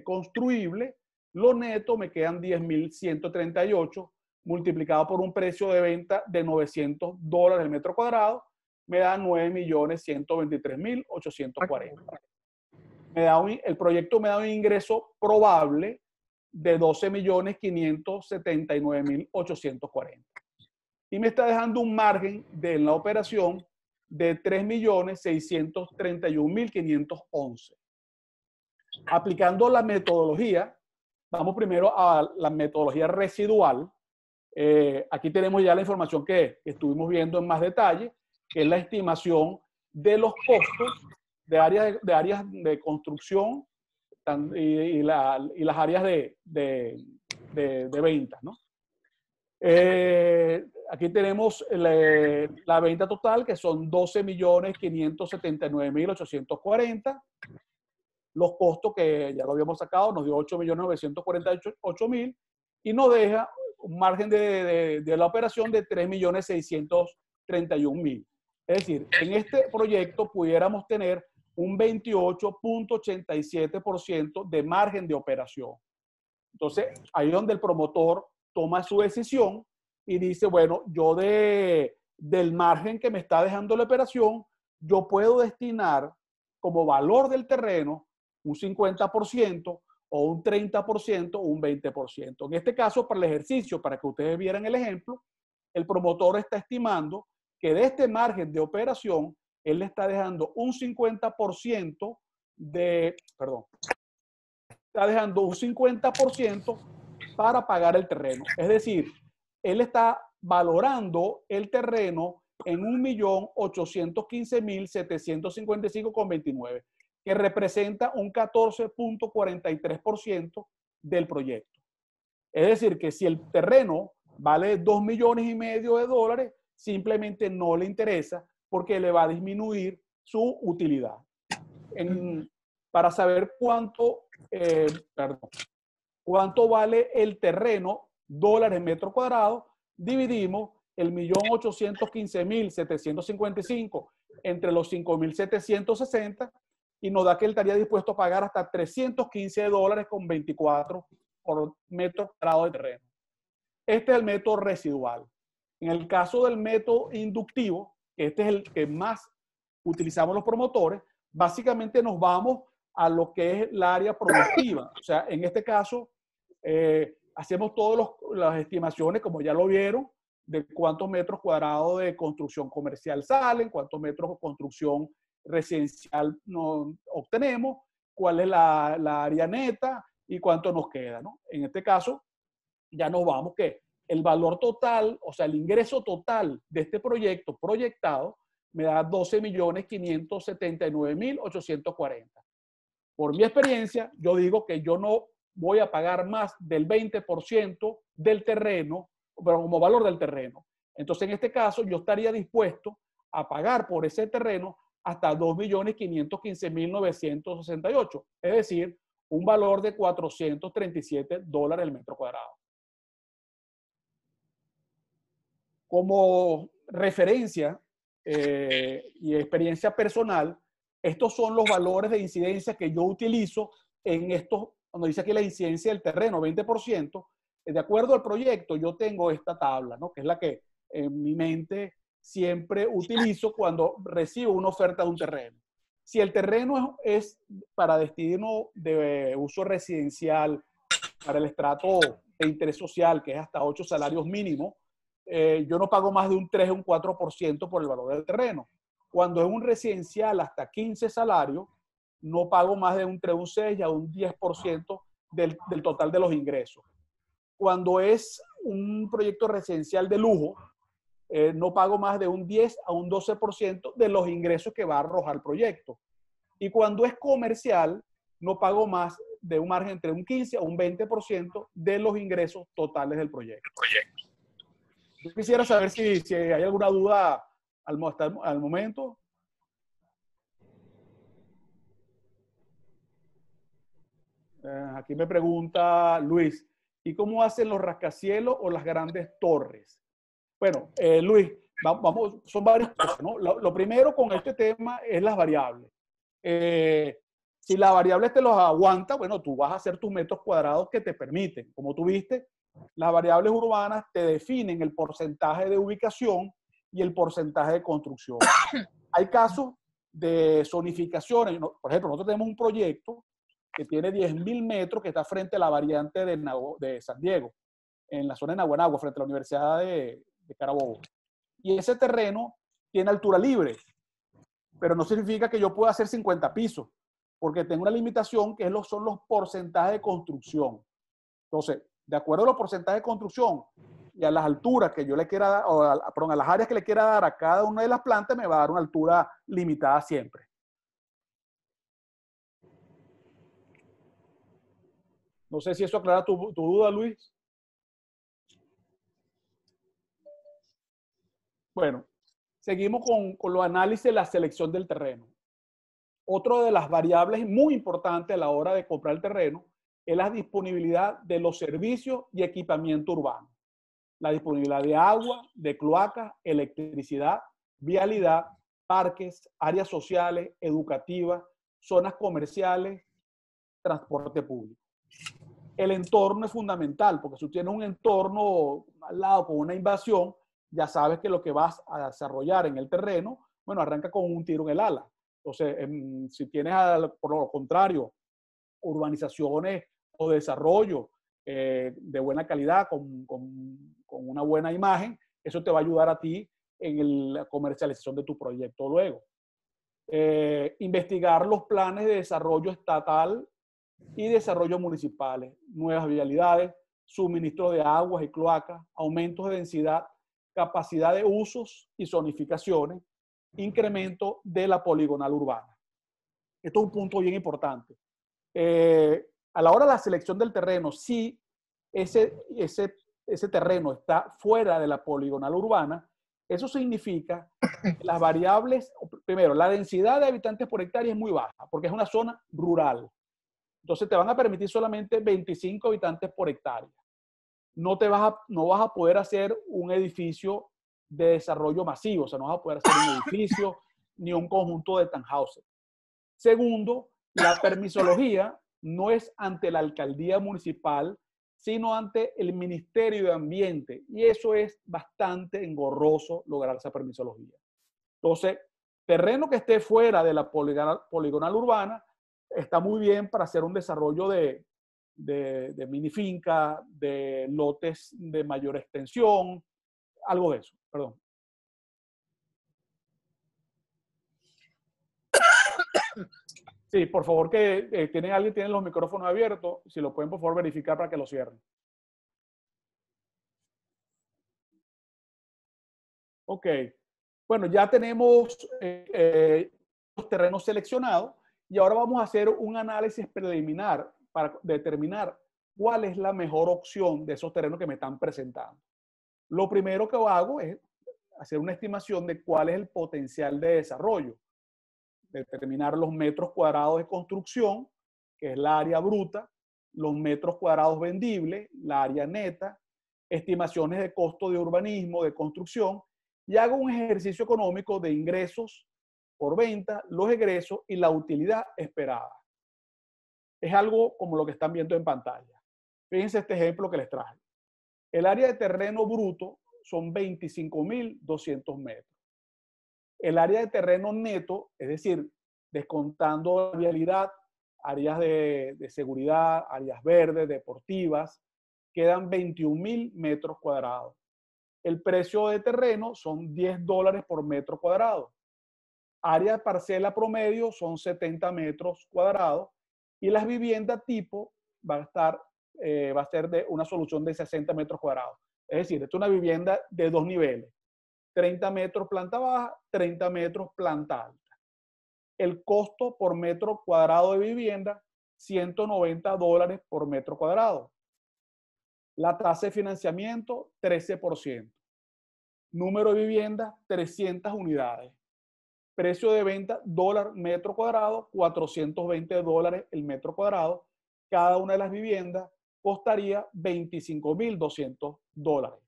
Speaker 1: construible, lo neto me quedan 10.138, multiplicado por un precio de venta de $900 el metro cuadrado, me da 9.123.840. El proyecto me da un ingreso probable de 12.579.840. Y me está dejando un margen de la operación de 3.631.511. Aplicando la metodología, vamos primero a la metodología residual. Aquí tenemos ya la información que estuvimos viendo en más detalle, que es la estimación de los costos de áreas de construcción y las áreas de venta, ¿no? Aquí tenemos la venta total, que son 12.579.840. Los costos, que ya lo habíamos sacado, nos dio 8.948.000 y nos deja un margen de la operación de 3.631.000. Es decir, en este proyecto pudiéramos tener un 28.87% de margen de operación. Entonces, ahí es donde el promotor toma su decisión y dice, bueno, yo del margen que me está dejando la operación, yo puedo destinar como valor del terreno un 50% o un 30% o un 20%. En este caso, para el ejercicio, para que ustedes vieran el ejemplo, el promotor está estimando que de este margen de operación, él le está dejando un 50% está dejando un 50% para pagar el terreno. Es decir, él está valorando el terreno en 1.815.755,29, que representa un 14.43% del proyecto. Es decir, que si el terreno vale $2,500,000, simplemente no le interesa porque le va a disminuir su utilidad. Para saber cuánto vale el terreno, dólares metro cuadrado, dividimos el 1.815.755 entre los 5.760 y nos da que él estaría dispuesto a pagar hasta $315.24 por metro cuadrado de terreno. Este es el método residual. En el caso del método inductivo, este es el que más utilizamos los promotores, básicamente nos vamos a lo que es la área productiva. O sea, en este caso, hacemos todas las estimaciones, como ya lo vieron, de cuántos metros cuadrados de construcción comercial salen, cuántos metros de construcción residencial obtenemos, cuál es la área neta y cuánto nos queda, ¿no? En este caso, ya nos vamos que el valor total, o sea, el ingreso total de este proyecto proyectado me da 12.579.840. Por mi experiencia, yo digo que yo no voy a pagar más del 20% del terreno, pero como valor del terreno. Entonces, en este caso, yo estaría dispuesto a pagar por ese terreno hasta $2.515.968, es decir, un valor de $437 el metro cuadrado. Como referencia y experiencia personal, estos son los valores de incidencia que yo utilizo en estos cuando dice aquí la incidencia del terreno, 20%, de acuerdo al proyecto, yo tengo esta tabla, ¿no? Que es la que en mi mente siempre utilizo cuando recibo una oferta de un terreno. Si el terreno es para destino de uso residencial, para el estrato de interés social, que es hasta 8 salarios mínimos, yo no pago más de un 3 o un 4% por el valor del terreno. Cuando es un residencial hasta 15 salarios, no pago más de un 3, un 6 y a un 10% del total de los ingresos. Cuando es un proyecto residencial de lujo, no pago más de un 10 a un 12% de los ingresos que va a arrojar el proyecto. Y cuando es comercial, no pago más de un margen entre un 15 a un 20% de los ingresos totales del proyecto. Yo quisiera saber si hay alguna duda al momento. Aquí me pregunta Luis, ¿y cómo hacen los rascacielos o las grandes torres? Bueno, Luis, vamos, son varias cosas, ¿no? Lo primero con este tema es las variables. Si la variable te los aguanta, bueno, tú vas a hacer tus metros cuadrados que te permiten. Como tú viste, las variables urbanas te definen el porcentaje de ubicación y el porcentaje de construcción. Hay casos de zonificaciones. Por ejemplo, nosotros tenemos un proyecto que tiene 10.000 metros que está frente a la variante de San Diego, en la zona de Naguanagua, frente a la Universidad de Carabobo. Y ese terreno tiene altura libre, pero no significa que yo pueda hacer 50 pisos, porque tengo una limitación que son los porcentajes de construcción. Entonces, de acuerdo a los porcentajes de construcción y a las alturas que yo le quiera dar, a las áreas que le quiera dar a cada una de las plantas, me va a dar una altura limitada siempre. No sé si eso aclara tu duda, Luis. Bueno, seguimos con los análisis de la selección del terreno. Otra de las variables muy importantes a la hora de comprar el terreno es la disponibilidad de los servicios y equipamiento urbano. La disponibilidad de agua, de cloacas, electricidad, vialidad, parques, áreas sociales, educativas, zonas comerciales, transporte público. El entorno es fundamental, porque si tú tienes un entorno al lado con una invasión, ya sabes que lo que vas a desarrollar en el terreno, bueno, arranca con un tiro en el ala. Entonces, si tienes, por lo contrario, urbanizaciones o desarrollo de buena calidad, con una buena imagen, eso te va a ayudar a ti en la comercialización de tu proyecto luego. Investigar los planes de desarrollo estatal y desarrollo municipales, nuevas vialidades, suministro de aguas y cloacas, aumentos de densidad, capacidad de usos y zonificaciones, incremento de la poligonal urbana. Esto es un punto bien importante. A la hora de la selección del terreno, si ese terreno está fuera de la poligonal urbana, eso significa que las variables, primero, la densidad de habitantes por hectárea es muy baja, porque es una zona rural. Entonces te van a permitir solamente 25 habitantes por hectárea. No vas a poder hacer un edificio de desarrollo masivo, o sea, no vas a poder hacer un edificio ni un conjunto de townhouses. Segundo, la permisología no es ante la alcaldía municipal, sino ante el Ministerio de Ambiente. Y eso es bastante engorroso lograr esa permisología. Entonces, terreno que esté fuera de la poligonal urbana está muy bien para hacer un desarrollo de mini finca, de lotes de mayor extensión, algo de eso, perdón. Sí, por favor, que alguien tiene los micrófonos abiertos, si lo pueden por favor verificar para que lo cierren. Ok, bueno, ya tenemos los terrenos seleccionados y ahora vamos a hacer un análisis preliminar para determinar cuál es la mejor opción de esos terrenos que me están presentando. Lo primero que hago es hacer una estimación de cuál es el potencial de desarrollo, determinar los metros cuadrados de construcción, que es la área bruta, los metros cuadrados vendibles, la área neta, estimaciones de costo de urbanismo, de construcción, y hago un ejercicio económico de ingresos por venta, los egresos y la utilidad esperada. es algo como lo que están viendo en pantalla. Fíjense este ejemplo que les traje. El área de terreno bruto son 25.200 metros. El área de terreno neto, es decir, descontando la vialidad, áreas de seguridad, áreas verdes, deportivas, quedan 21.000 metros cuadrados. El precio de terreno son $10 por metro cuadrado. Área de parcela promedio son 70 metros cuadrados y las viviendas tipo va a ser de una solución de 60 metros cuadrados. Es decir, esto es una vivienda de 2 niveles. 30 metros planta baja, 30 metros planta alta. El costo por metro cuadrado de vivienda, $190 por metro cuadrado. La tasa de financiamiento, 13%. Número de viviendas, 300 unidades. Precio de venta, dólar metro cuadrado, $420 el metro cuadrado. Cada una de las viviendas costaría $25.200.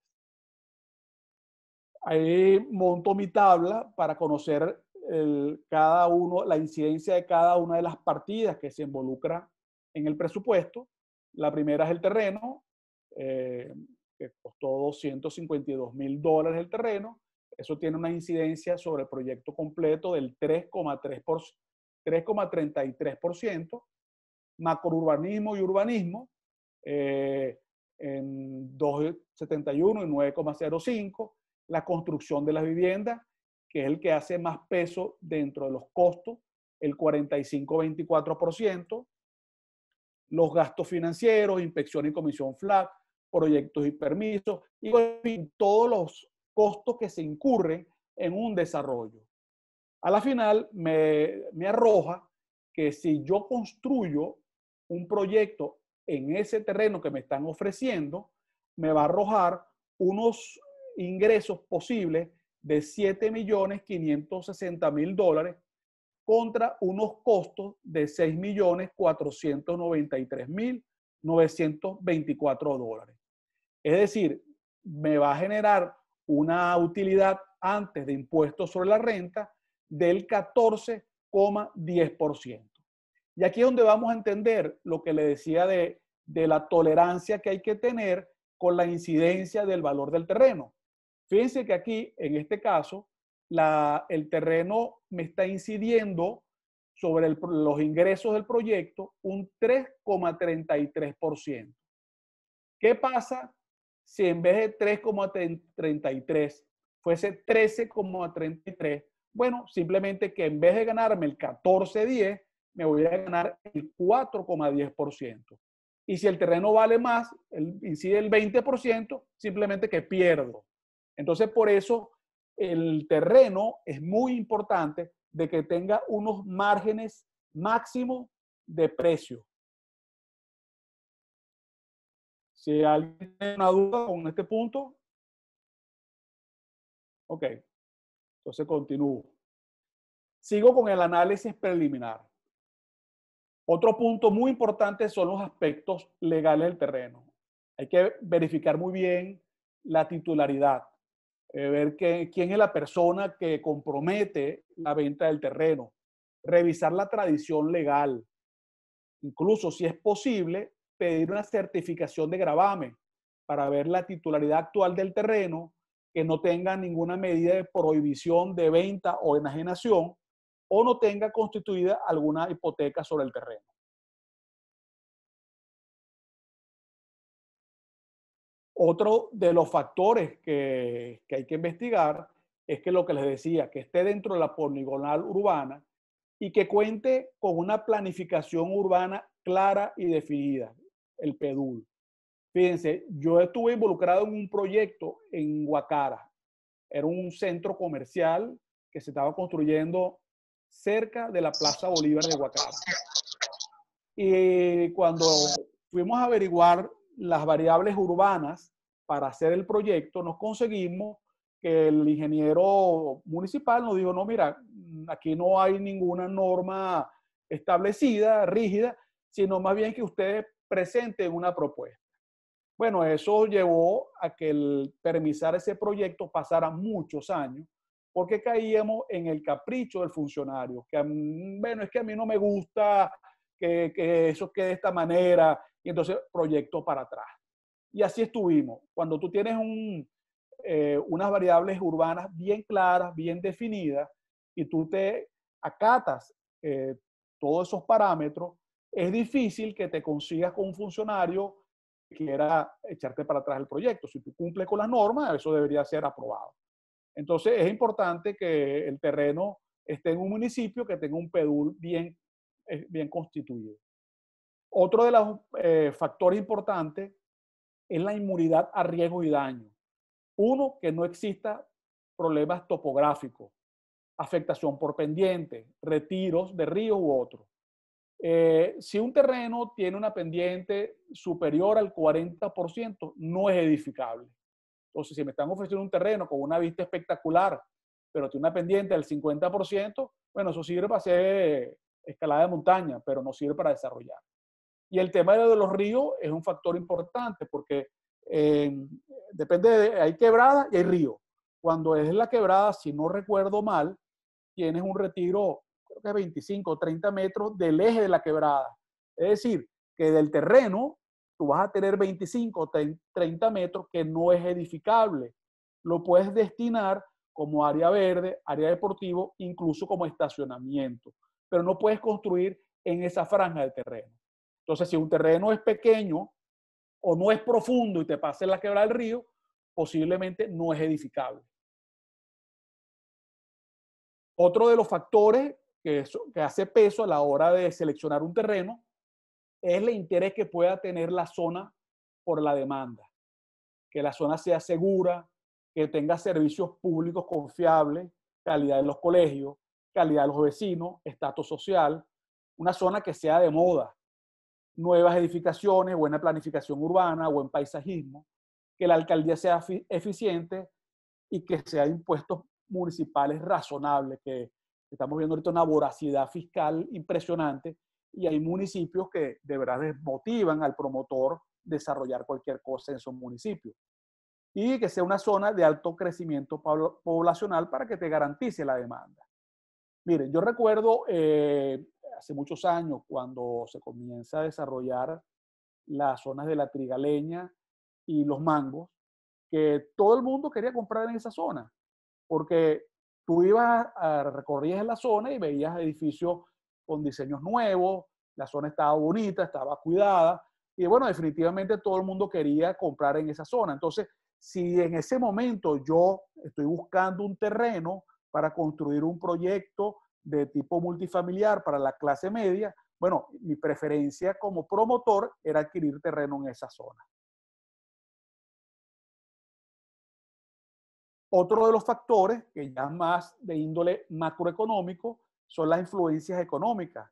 Speaker 1: Ahí monto mi tabla para conocer la incidencia de cada una de las partidas que se involucra en el presupuesto. La primera es el terreno, que costó $252.000 el terreno. Eso tiene una incidencia sobre el proyecto completo del 3,33%. Macrourbanismo y urbanismo en 2,71 y 9,05. La construcción de las viviendas, que es el que hace más peso dentro de los costos, el 45,24%. Los gastos financieros, inspección y comisión FLAC, proyectos y permisos, y en fin, todos los costos que se incurren en un desarrollo. A la final me arroja que si yo construyo un proyecto en ese terreno que me están ofreciendo, me va a arrojar unos ingresos posibles de $7.560.000 contra unos costos de $6.493.924. Es decir, me va a generar una utilidad antes de impuestos sobre la renta del 14,10%. Y aquí es donde vamos a entender lo que le decía de la tolerancia que hay que tener con la incidencia del valor del terreno. Fíjense que aquí, en este caso, el terreno me está incidiendo sobre los ingresos del proyecto un 3,33%. ¿Qué pasa si en vez de 3,33 fuese 13,33? Bueno, simplemente que en vez de ganarme el 14,10, me voy a ganar el 4,10%. Y si el terreno vale más, incide el 20%, simplemente que pierdo. Entonces, por eso el terreno es muy importante de que tenga unos márgenes máximos de precio. Si alguien tiene una duda con este punto, ok, entonces continúo. Sigo con el análisis preliminar. Otro punto muy importante son los aspectos legales del terreno. Hay que verificar muy bien la titularidad, ver quién es la persona que compromete la venta del terreno, revisar la tradición legal, incluso si es posible, pedir una certificación de gravamen para ver la titularidad actual del terreno, que no tenga ninguna medida de prohibición de venta o enajenación o no tenga constituida alguna hipoteca sobre el terreno. Otro de los factores que hay que investigar es que lo que les decía, que esté dentro de la poligonal urbana y que cuente con una planificación urbana clara y definida, el PEDUL. Fíjense, yo estuve involucrado en un proyecto en Guacara. Era un centro comercial que se estaba construyendo cerca de la Plaza Bolívar de Guacara. Y cuando fuimos a averiguar las variables urbanas para hacer el proyecto, nos conseguimos que el ingeniero municipal nos dijo, no, mira, aquí no hay ninguna norma establecida, rígida, sino más bien que ustedes presenten una propuesta. Bueno, eso llevó a que el permisar ese proyecto pasara muchos años, porque caíamos en el capricho del funcionario, que bueno, es que a mí no me gusta que eso quede de esta manera, y entonces proyecto para atrás. Y así estuvimos. Cuando tú tienes unas variables urbanas bien claras, bien definidas, y tú te acatas todos esos parámetros, es difícil que te consigas con un funcionario que quiera echarte para atrás el proyecto. Si tú cumples con las normas, eso debería ser aprobado. Entonces, es importante que el terreno esté en un municipio que tenga un PEDUL bien constituido. Otro de los factores importantes es la inmunidad a riesgos y daños. Uno, que no exista problemas topográficos, afectación por pendiente, retiros de ríos u otros. Si un terreno tiene una pendiente superior al 40%, no es edificable. Entonces, si me están ofreciendo un terreno con una vista espectacular, pero tiene una pendiente del 50%, bueno, eso sirve para hacer escalada de montaña, pero no sirve para desarrollar. Y el tema de los ríos es un factor importante porque hay quebrada y hay río. Cuando es la quebrada, si no recuerdo mal, tienes un retiro, creo que 25 o 30 metros del eje de la quebrada. Es decir, que del terreno tú vas a tener 25 o 30 metros que no es edificable. Lo puedes destinar como área verde, área deportivo, incluso como estacionamiento, pero no puedes construir en esa franja de terreno. Entonces, si un terreno es pequeño o no es profundo y te pasa en la quebrada del río, posiblemente no es edificable. Otro de los factores que hace peso a la hora de seleccionar un terreno es el interés que pueda tener la zona por la demanda. Que la zona sea segura, que tenga servicios públicos confiables, calidad de los colegios, calidad de los vecinos, estatus social, una zona que sea de moda, nuevas edificaciones, buena planificación urbana, buen paisajismo, que la alcaldía sea eficiente y que sea impuestos municipales razonables, que estamos viendo ahorita una voracidad fiscal impresionante y hay municipios que de verdad desmotivan al promotor desarrollar cualquier cosa en su municipio. Y que sea una zona de alto crecimiento poblacional para que te garantice la demanda. Miren, yo recuerdo hace muchos años cuando se comienza a desarrollar las zonas de la Trigaleña y los Mangos, que todo el mundo quería comprar en esa zona, porque tú recorrías la zona y veías edificios con diseños nuevos, la zona estaba bonita, estaba cuidada, y bueno, definitivamente todo el mundo quería comprar en esa zona. Entonces, si en ese momento yo estoy buscando un terreno para construir un proyecto de tipo multifamiliar para la clase media, bueno, mi preferencia como promotor era adquirir terreno en esa zona. Otro de los factores, que ya más de índole macroeconómico, son las influencias económicas.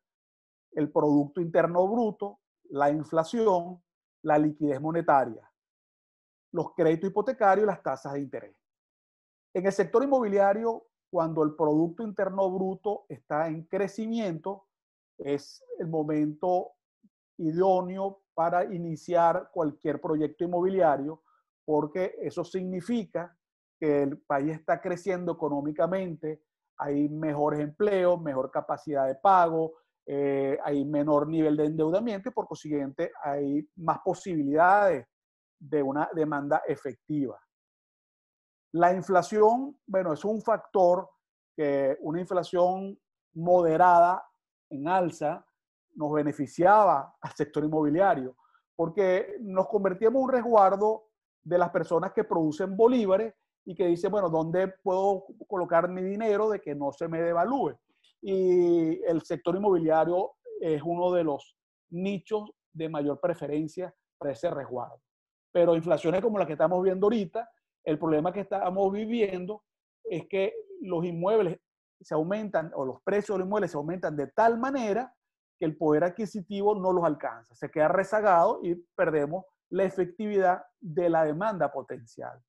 Speaker 1: El Producto Interno Bruto, la inflación, la liquidez monetaria, los créditos hipotecarios y las tasas de interés. En el sector inmobiliario, cuando el Producto Interno Bruto está en crecimiento, es el momento idóneo para iniciar cualquier proyecto inmobiliario, porque eso significa que el país está creciendo económicamente, hay mejores empleos, mejor capacidad de pago, hay menor nivel de endeudamiento y por consiguiente hay más posibilidades de una demanda efectiva. La inflación, bueno, es un factor que una inflación moderada en alza nos beneficiaba al sector inmobiliario, porque nos convertíamos en un resguardo de las personas que producen bolívares y que dicen, bueno, ¿dónde puedo colocar mi dinero de que no se me devalúe? Y el sector inmobiliario es uno de los nichos de mayor preferencia para ese resguardo. Pero inflaciones como la que estamos viendo ahorita, el problema que estamos viviendo es que los inmuebles se aumentan, o los precios de los inmuebles se aumentan de tal manera que el poder adquisitivo no los alcanza. Se queda rezagado y perdemos la efectividad de la demanda potencial.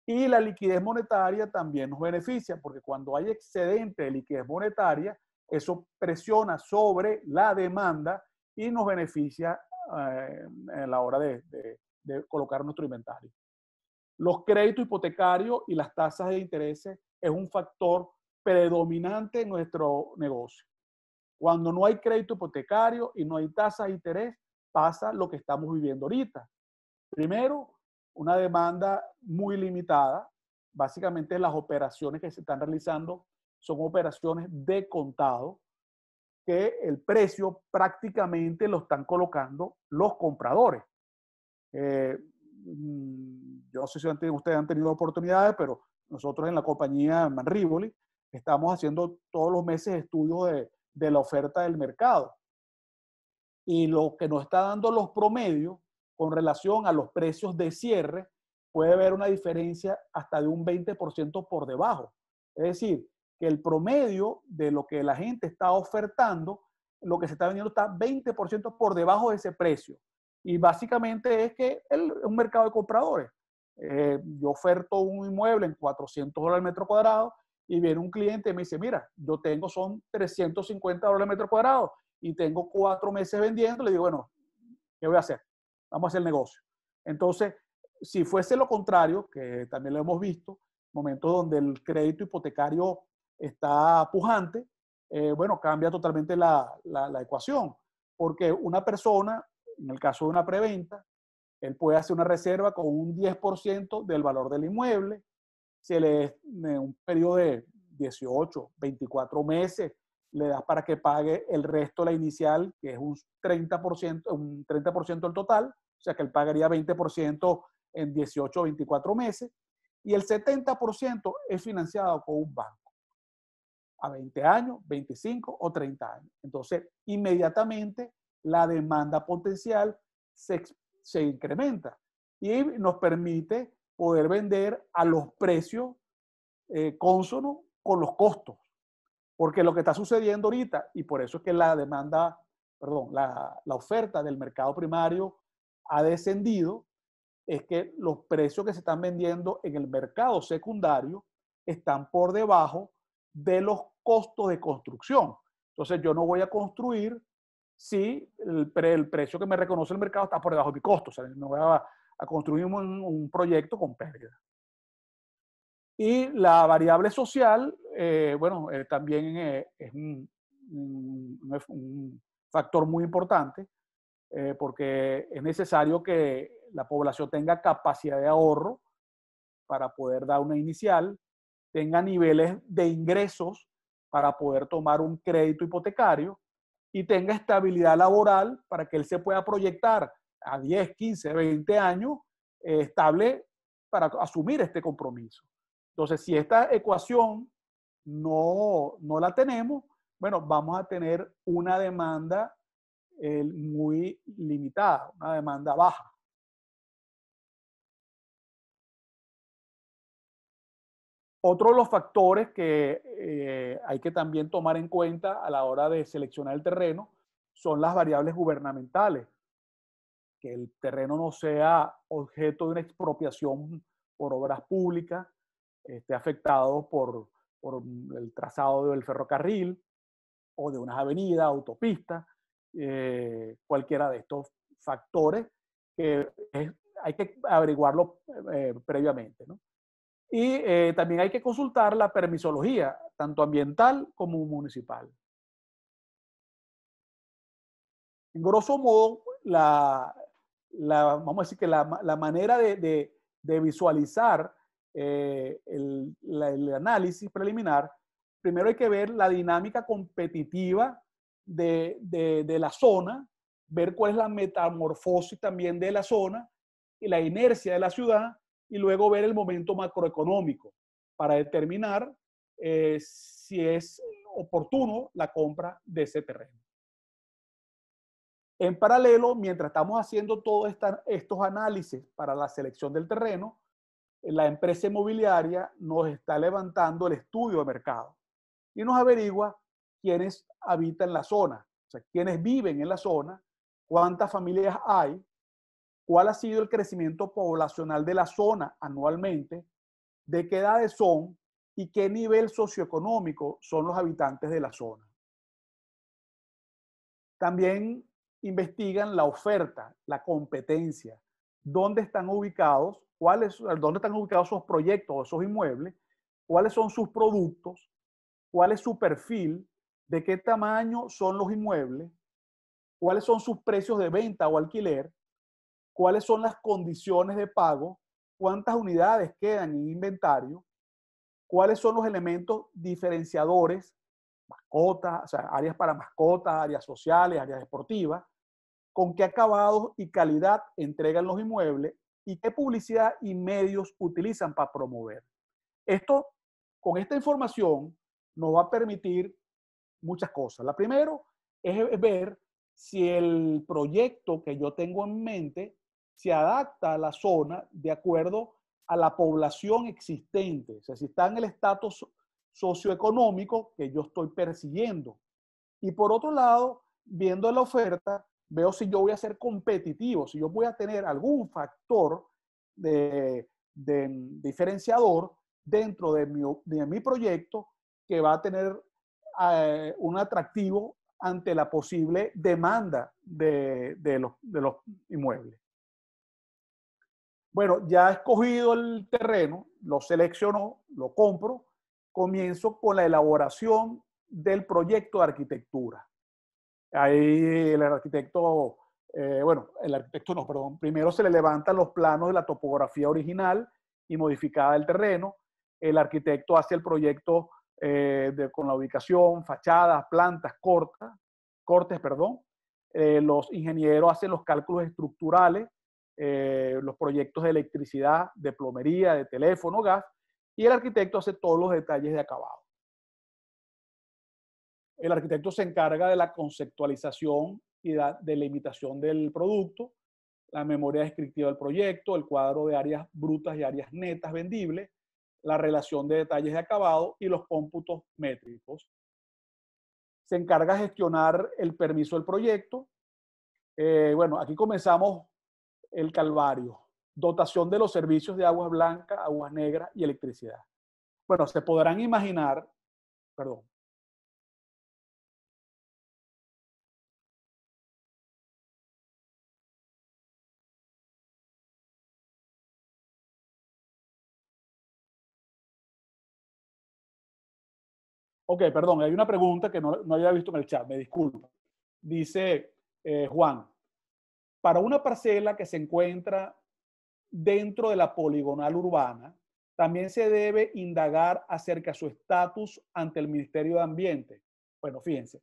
Speaker 1: Y la liquidez monetaria también nos beneficia, porque cuando hay excedente de liquidez monetaria, eso presiona sobre la demanda y nos beneficia a la hora de colocar nuestro inventario. Los créditos hipotecarios y las tasas de interés es un factor predominante en nuestro negocio. Cuando no hay crédito hipotecario y no hay tasas de interés, pasa lo que estamos viviendo ahorita. Primero, una demanda muy limitada. Básicamente las operaciones que se están realizando son operaciones de contado, que el precio prácticamente lo están colocando los compradores. Yo no sé si ustedes han tenido oportunidades, pero nosotros en la compañía Manrivoli estamos haciendo todos los meses estudios de la oferta del mercado. Y lo que nos está dando los promedios con relación a los precios de cierre, puede haber una diferencia hasta de un 20% por debajo. Es decir, que el promedio de lo que la gente está ofertando, lo que se está vendiendo está 20% por debajo de ese precio. Y básicamente es que es un mercado de compradores. Yo oferto un inmueble en $400 el metro cuadrado y viene un cliente y me dice, mira, yo tengo son $350 el metro cuadrado y tengo 4 meses vendiendo. Le digo, bueno, ¿qué voy a hacer? Vamos a hacer el negocio. Entonces, si fuese lo contrario, que también lo hemos visto, momentos donde el crédito hipotecario está pujante, bueno, cambia totalmente la ecuación. Porque una persona, en el caso de una preventa, él puede hacer una reserva con un 10% del valor del inmueble, se le en un periodo de 18, 24 meses, le das para que pague el resto de la inicial, que es un 30% del total, o sea que él pagaría 20% en 18 o 24 meses, y el 70% es financiado con un banco, a 20 años, 25 o 30 años. Entonces, inmediatamente la demanda potencial se incrementa y nos permite poder vender a los precios cónsonos con los costos. Porque lo que está sucediendo ahorita, y por eso es que la demanda, perdón, la oferta del mercado primario ha descendido, es que los precios que se están vendiendo en el mercado secundario están por debajo de los costos de construcción. Entonces yo no voy a construir si el precio que me reconoce el mercado está por debajo de mi costo. O sea, no voy a construir un proyecto con pérdida. Y la variable social, bueno, también es un factor muy importante, porque es necesario que la población tenga capacidad de ahorro para poder dar una inicial, tenga niveles de ingresos para poder tomar un crédito hipotecario y tenga estabilidad laboral para que él se pueda proyectar a 10, 15, 20 años estable para asumir este compromiso. Entonces, si esta ecuación no la tenemos, bueno, vamos a tener una demanda muy limitada, una demanda baja. Otro de los factores que hay que también tomar en cuenta a la hora de seleccionar el terreno son las variables gubernamentales. Que el terreno no sea objeto de una expropiación por obras públicas, esté afectado por el trazado del ferrocarril o de unas avenidas, autopistas, cualquiera de estos factores que hay que averiguarlo previamente, ¿no? Y también hay que consultar la permisología, tanto ambiental como municipal. En grosso modo, vamos a decir que la manera de visualizar el análisis preliminar, primero hay que ver la dinámica competitiva de la zona, ver cuál es la metamorfosis también de la zona y la inercia de la ciudad, y luego ver el momento macroeconómico para determinar si es oportuno la compra de ese terreno. En paralelo, mientras estamos haciendo todos estos análisis para la selección del terreno, la empresa inmobiliaria nos está levantando el estudio de mercado y nos averigua quiénes habitan la zona, o sea, quiénes viven en la zona, cuántas familias hay, cuál ha sido el crecimiento poblacional de la zona anualmente, de qué edades son y qué nivel socioeconómico son los habitantes de la zona. También investigan la oferta, la competencia, dónde están ubicados, dónde están ubicados esos proyectos o esos inmuebles, cuáles son sus productos, cuál es su perfil de qué tamaño son los inmuebles, cuáles son sus precios de venta o alquiler, cuáles son las condiciones de pago, cuántas unidades quedan en inventario, cuáles son los elementos diferenciadores, mascotas, o sea, áreas para mascotas, áreas sociales, áreas deportivas, con qué acabados y calidad entregan los inmuebles y qué publicidad y medios utilizan para promover. Esto, con esta información, nos va a permitir muchas cosas. La primero es ver si el proyecto que yo tengo en mente se adapta a la zona de acuerdo a la población existente. O sea, si está en el estatus socioeconómico que yo estoy persiguiendo. Y por otro lado, viendo la oferta, veo si yo voy a ser competitivo, si yo voy a tener algún factor de diferenciador dentro de mi proyecto que va a tener un atractivo ante la posible demanda de los inmuebles. Bueno, ya he escogido el terreno, lo selecciono, lo compro, comienzo con la elaboración del proyecto de arquitectura. Ahí el arquitecto, primero se le levantan los planos de la topografía original y modificada del terreno. El arquitecto hace el proyecto con la ubicación, fachadas, plantas, cortes. Los ingenieros hacen los cálculos estructurales, los proyectos de electricidad, de plomería, de teléfono, gas, y el arquitecto hace todos los detalles de acabado. El arquitecto se encarga de la conceptualización y de la imitación del producto, la memoria descriptiva del proyecto, el cuadro de áreas brutas y áreas netas vendibles, la relación de detalles de acabado y los cómputos métricos. Se encarga de gestionar el permiso del proyecto. Aquí comenzamos el calvario. Dotación de los servicios de aguas blancas, aguas negras y electricidad. Bueno, se podrán imaginar, perdón. Ok, perdón, hay una pregunta que no había visto en el chat, me disculpo. Dice Juan, para una parcela que se encuentra dentro de la poligonal urbana, también se debe indagar acerca de su estatus ante el Ministerio de Ambiente. Bueno, fíjense,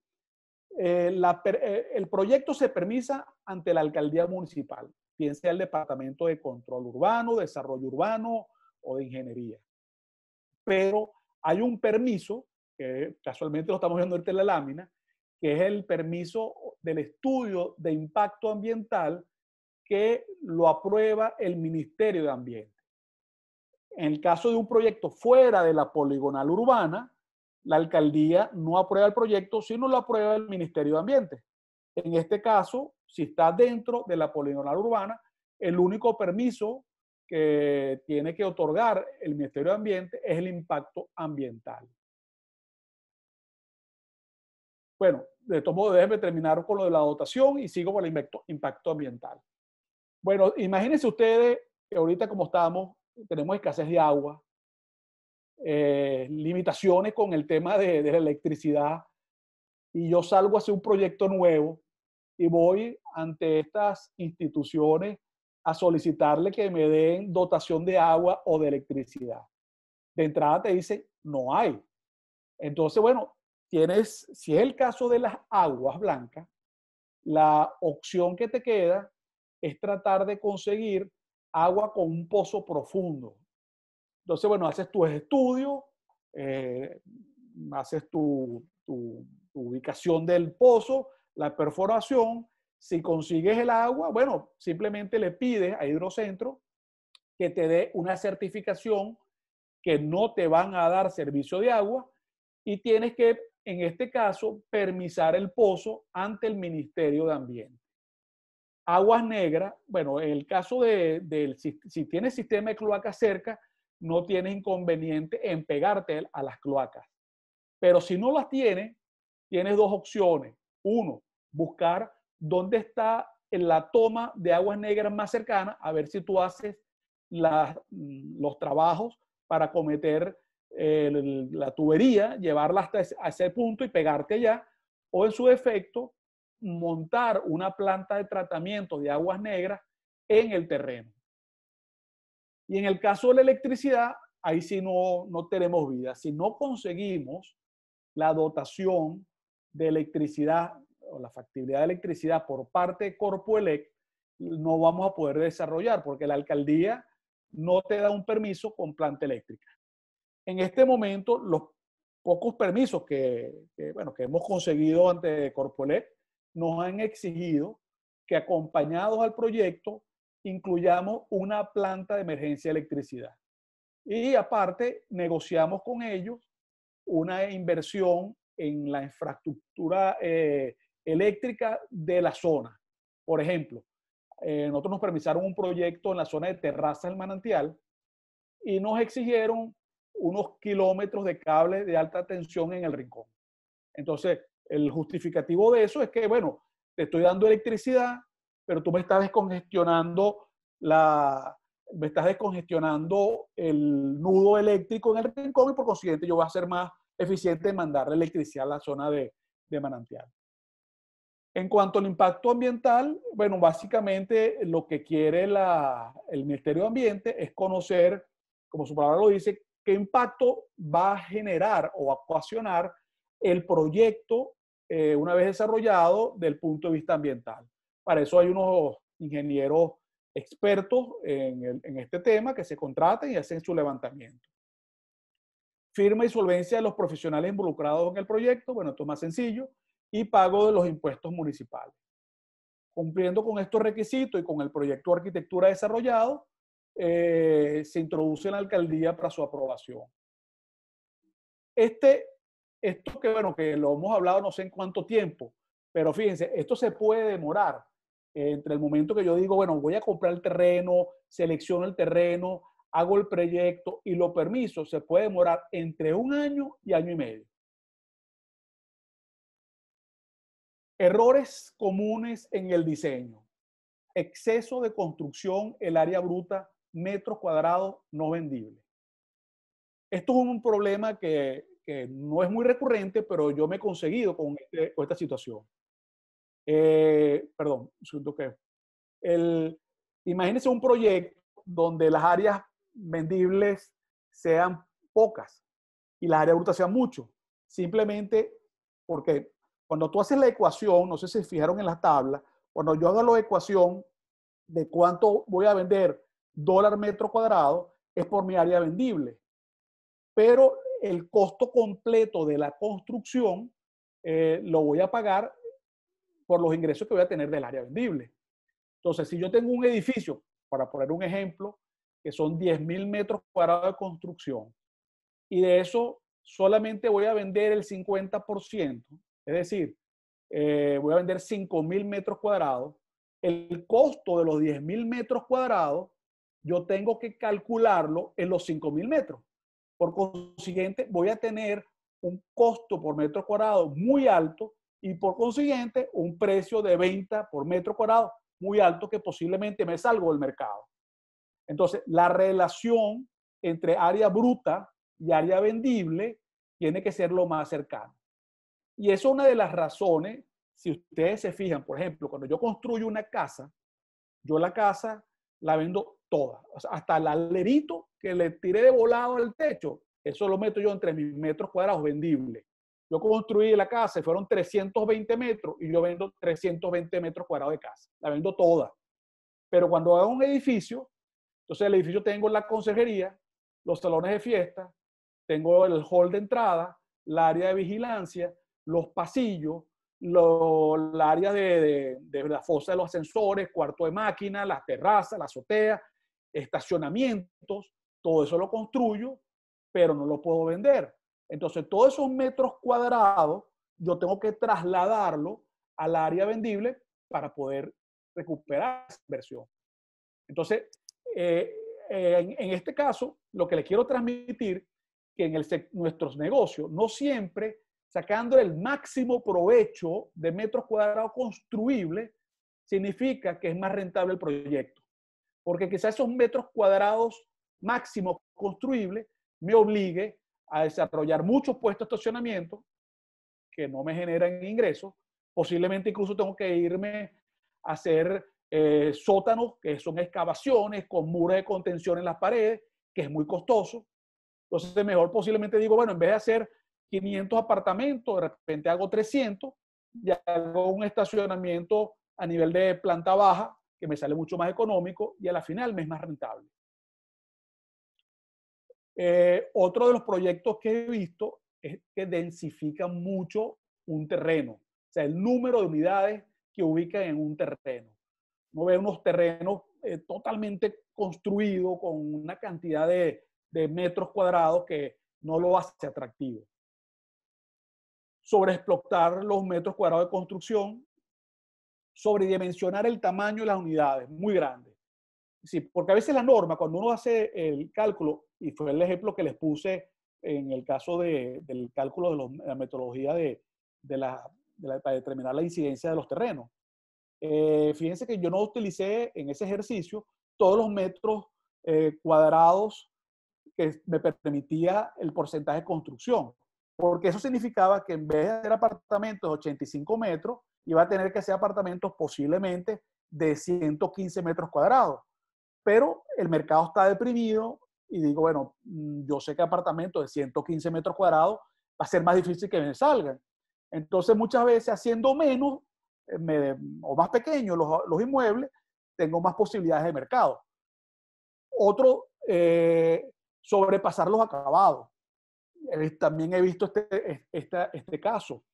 Speaker 1: el proyecto se permisa ante la alcaldía municipal, bien sea el Departamento de Control Urbano, Desarrollo Urbano o de Ingeniería. Pero hay un permiso, que casualmente lo estamos viendo ahorita en la lámina, que es el permiso del estudio de impacto ambiental que lo aprueba el Ministerio de Ambiente. En el caso de un proyecto fuera de la poligonal urbana, la alcaldía no aprueba el proyecto, sino lo aprueba el Ministerio de Ambiente. En este caso, si está dentro de la poligonal urbana, el único permiso que tiene que otorgar el Ministerio de Ambiente es el impacto ambiental. Bueno, de todos modos, déjenme terminar con lo de la dotación y sigo con el impacto ambiental. Bueno, imagínense ustedes que ahorita como estamos, tenemos escasez de agua, limitaciones con el tema de la electricidad, y yo salgo a hacer un proyecto nuevo y voy ante estas instituciones a solicitarle que me den dotación de agua o de electricidad. De entrada te dicen, no hay. Entonces, bueno, si es el caso de las aguas blancas, la opción que te queda es tratar de conseguir agua con un pozo profundo. Entonces, bueno, haces tus estudios, haces tu ubicación del pozo, la perforación. Si consigues el agua, bueno, simplemente le pides a Hidrocentro que te dé una certificación que no te van a dar servicio de agua y tienes que, en este caso, permisar el pozo ante el Ministerio de Ambiente. Aguas negras, bueno, en el caso si tienes sistema de cloaca cerca, no tienes inconveniente en pegarte a las cloacas. Pero si no las tienes dos opciones. Uno, buscar dónde está la toma de aguas negras más cercana, a ver si tú haces los trabajos para cometer la tubería, llevarla hasta ese punto y pegarte allá, o en su defecto, montar una planta de tratamiento de aguas negras en el terreno. Y en el caso de la electricidad, ahí sí no tenemos vida. Si no conseguimos la dotación de electricidad o la factibilidad de electricidad por parte de Corpoelec, no vamos a poder desarrollar porque la alcaldía no te da un permiso con planta eléctrica. En este momento, los pocos permisos que hemos conseguido ante Corpoelec nos han exigido que, acompañados al proyecto, incluyamos una planta de emergencia de electricidad. Y aparte, negociamos con ellos una inversión en la infraestructura eléctrica de la zona. Por ejemplo, nosotros nos permitieron un proyecto en la zona de Terrazas del Manantial y nos exigieron unos kilómetros de cable de alta tensión en el rincón. Entonces, el justificativo de eso es que, bueno, te estoy dando electricidad, pero tú me estás descongestionando el nudo eléctrico en el rincón y por consiguiente yo voy a ser más eficiente en mandar la electricidad a la zona de Manantial. En cuanto al impacto ambiental, bueno, básicamente lo que quiere el Ministerio de Ambiente es conocer, como su palabra lo dice, qué impacto va a generar o a ocasionar el proyecto una vez desarrollado desde el punto de vista ambiental. Para eso hay unos ingenieros expertos en este tema que se contratan y hacen su levantamiento. Firma y solvencia de los profesionales involucrados en el proyecto, bueno, esto es más sencillo, y pago de los impuestos municipales. Cumpliendo con estos requisitos y con el proyecto de arquitectura desarrollado, se introduce en la alcaldía para su aprobación. Esto que lo hemos hablado no sé en cuánto tiempo, pero fíjense, esto se puede demorar entre el momento que yo digo, bueno, voy a comprar el terreno, selecciono el terreno, hago el proyecto y los permisos, se puede demorar entre 1 año y 1 año y medio. Errores comunes en el diseño. Exceso de construcción, el área bruta, metros cuadrados no vendibles. Esto es un problema que no es muy recurrente, pero yo me he conseguido con esta situación. Imagínense un proyecto donde las áreas vendibles sean pocas y las áreas brutas sean mucho. Simplemente porque cuando tú haces la ecuación, no sé si se fijaron en la tabla, cuando yo hago la ecuación de cuánto voy a vender dólar metro cuadrado, es por mi área vendible. Pero el costo completo de la construcción lo voy a pagar por los ingresos que voy a tener del área vendible. Entonces, si yo tengo un edificio, para poner un ejemplo, que son 10.000 metros cuadrados de construcción, y de eso solamente voy a vender el 50%, es decir, voy a vender 5.000 metros cuadrados, el costo de los 10.000 metros cuadrados, yo tengo que calcularlo en los 5.000 metros. Por consiguiente, voy a tener un costo por metro cuadrado muy alto y por consiguiente un precio de venta por metro cuadrado muy alto que posiblemente me salgo del mercado. Entonces, la relación entre área bruta y área vendible tiene que ser lo más cercano. Y eso es una de las razones, si ustedes se fijan, por ejemplo, cuando yo construyo una casa, yo la casa la vendo toda, o sea, hasta el alerito que le tiré de volado al techo, eso lo meto yo entre mis metros cuadrados vendibles. Yo construí la casa y fueron 320 metros y yo vendo 320 metros cuadrados de casa. La vendo toda. Pero cuando hago un edificio, entonces el edificio tengo la conserjería, los salones de fiesta, tengo el hall de entrada, la área de vigilancia, los pasillos, la área de la fosa de los ascensores, cuarto de máquina, las terrazas, la azotea, estacionamientos, todo eso lo construyo, pero no lo puedo vender. Entonces, todos esos metros cuadrados, yo tengo que trasladarlo al área vendible para poder recuperar esa inversión. Entonces, en este caso, lo que les quiero transmitir, que en nuestros negocios, no siempre sacando el máximo provecho de metros cuadrados construibles, significa que es más rentable el proyecto. Porque quizás esos metros cuadrados máximos construibles me obligue a desarrollar muchos puestos de estacionamiento que no me generan ingresos. Posiblemente incluso tengo que irme a hacer sótanos, que son excavaciones con muros de contención en las paredes, que es muy costoso. Entonces, mejor posiblemente digo, bueno, en vez de hacer 500 apartamentos, de repente hago 300 y hago un estacionamiento a nivel de planta baja, que me sale mucho más económico y a la final me es más rentable. Otro de los proyectos que he visto es que densifican mucho un terreno. O sea, el número de unidades que ubican en un terreno. Uno ve unos terrenos totalmente construidos con una cantidad de metros cuadrados que no lo hace atractivo. Sobreexplotar los metros cuadrados de construcción, sobredimensionar el tamaño de las unidades, muy grande. Sí, porque a veces la norma, cuando uno hace el cálculo, y fue el ejemplo que les puse en el caso del cálculo de la metodología para determinar la incidencia de los terrenos. Fíjense que yo no utilicé en ese ejercicio todos los metros cuadrados que me permitía el porcentaje de construcción, porque eso significaba que en vez de hacer apartamentos de 85 metros, iba a tener que hacer apartamentos posiblemente de 115 metros cuadrados. Pero el mercado está deprimido y digo, bueno, yo sé que apartamentos de 115 metros cuadrados va a ser más difícil que me salgan. Entonces, muchas veces haciendo menos o más pequeños los inmuebles, tengo más posibilidades de mercado. Otro, sobrepasar los acabados. También he visto este caso.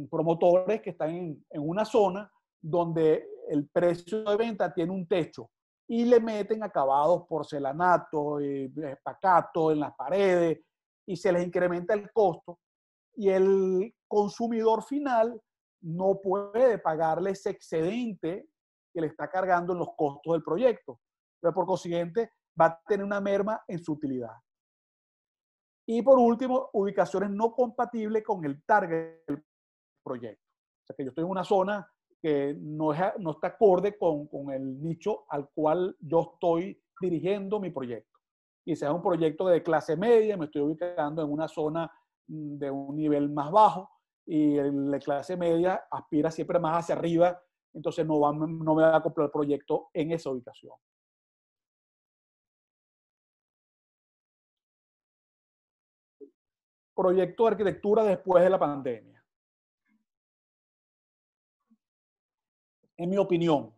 Speaker 1: Promotores que están en una zona donde el precio de venta tiene un techo y le meten acabados porcelanato, pacato en las paredes y se les incrementa el costo y el consumidor final no puede pagarle ese excedente que le está cargando en los costos del proyecto. Pero por consiguiente va a tener una merma en su utilidad. Y por último, ubicaciones no compatibles con el target del proyecto. O sea, que yo estoy en una zona que no está acorde con el nicho al cual yo estoy dirigiendo mi proyecto. Y sea un proyecto de clase media, me estoy ubicando en una zona de un nivel más bajo y la clase media aspira siempre más hacia arriba, entonces no me va a comprar el proyecto en esa ubicación. Proyecto de arquitectura después de la pandemia. En mi opinión,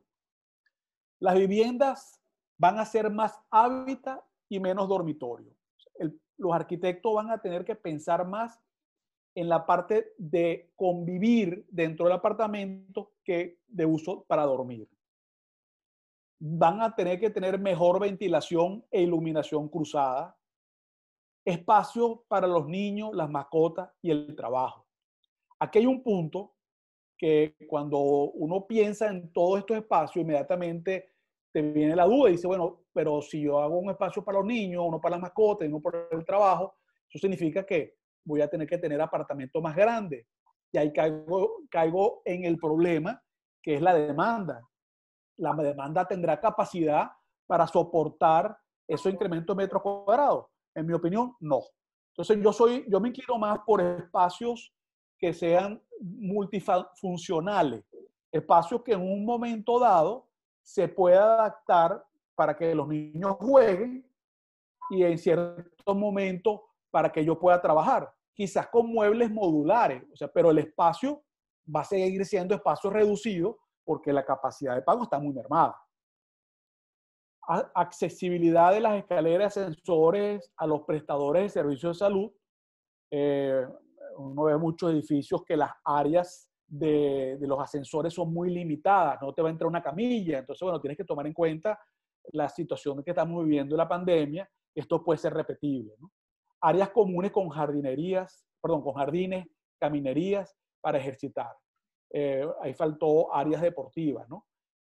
Speaker 1: las viviendas van a ser más hábitat y menos dormitorio. Los arquitectos van a tener que pensar más en la parte de convivir dentro del apartamento que de uso para dormir. Van a tener que tener mejor ventilación e iluminación cruzada, espacio para los niños, las mascotas y el trabajo. Aquí hay un punto que cuando uno piensa en todos estos espacios, inmediatamente te viene la duda y dice, bueno, pero si yo hago un espacio para los niños, uno para las mascotas y uno para el trabajo, eso significa que voy a tener que tener apartamentos más grandes. Y ahí caigo en el problema que es la demanda. La demanda tendrá capacidad para soportar esos incrementos de metros cuadrados. En mi opinión, no. Entonces yo me inclino más por espacios que sean multifuncionales, espacios que en un momento dado se pueda adaptar para que los niños jueguen y en ciertos momentos para que yo pueda trabajar, quizás con muebles modulares, o sea, pero el espacio va a seguir siendo espacio reducido porque la capacidad de pago está muy mermada. Accesibilidad de las escaleras, ascensores a los prestadores de servicios de salud. Uno ve muchos edificios que las áreas de los ascensores son muy limitadas, no te va a entrar una camilla, entonces, bueno, tienes que tomar en cuenta la situación que estamos viviendo en la pandemia, esto puede ser repetible, ¿no? Áreas comunes con con jardines, caminerías para ejercitar. Ahí faltó áreas deportivas, ¿no?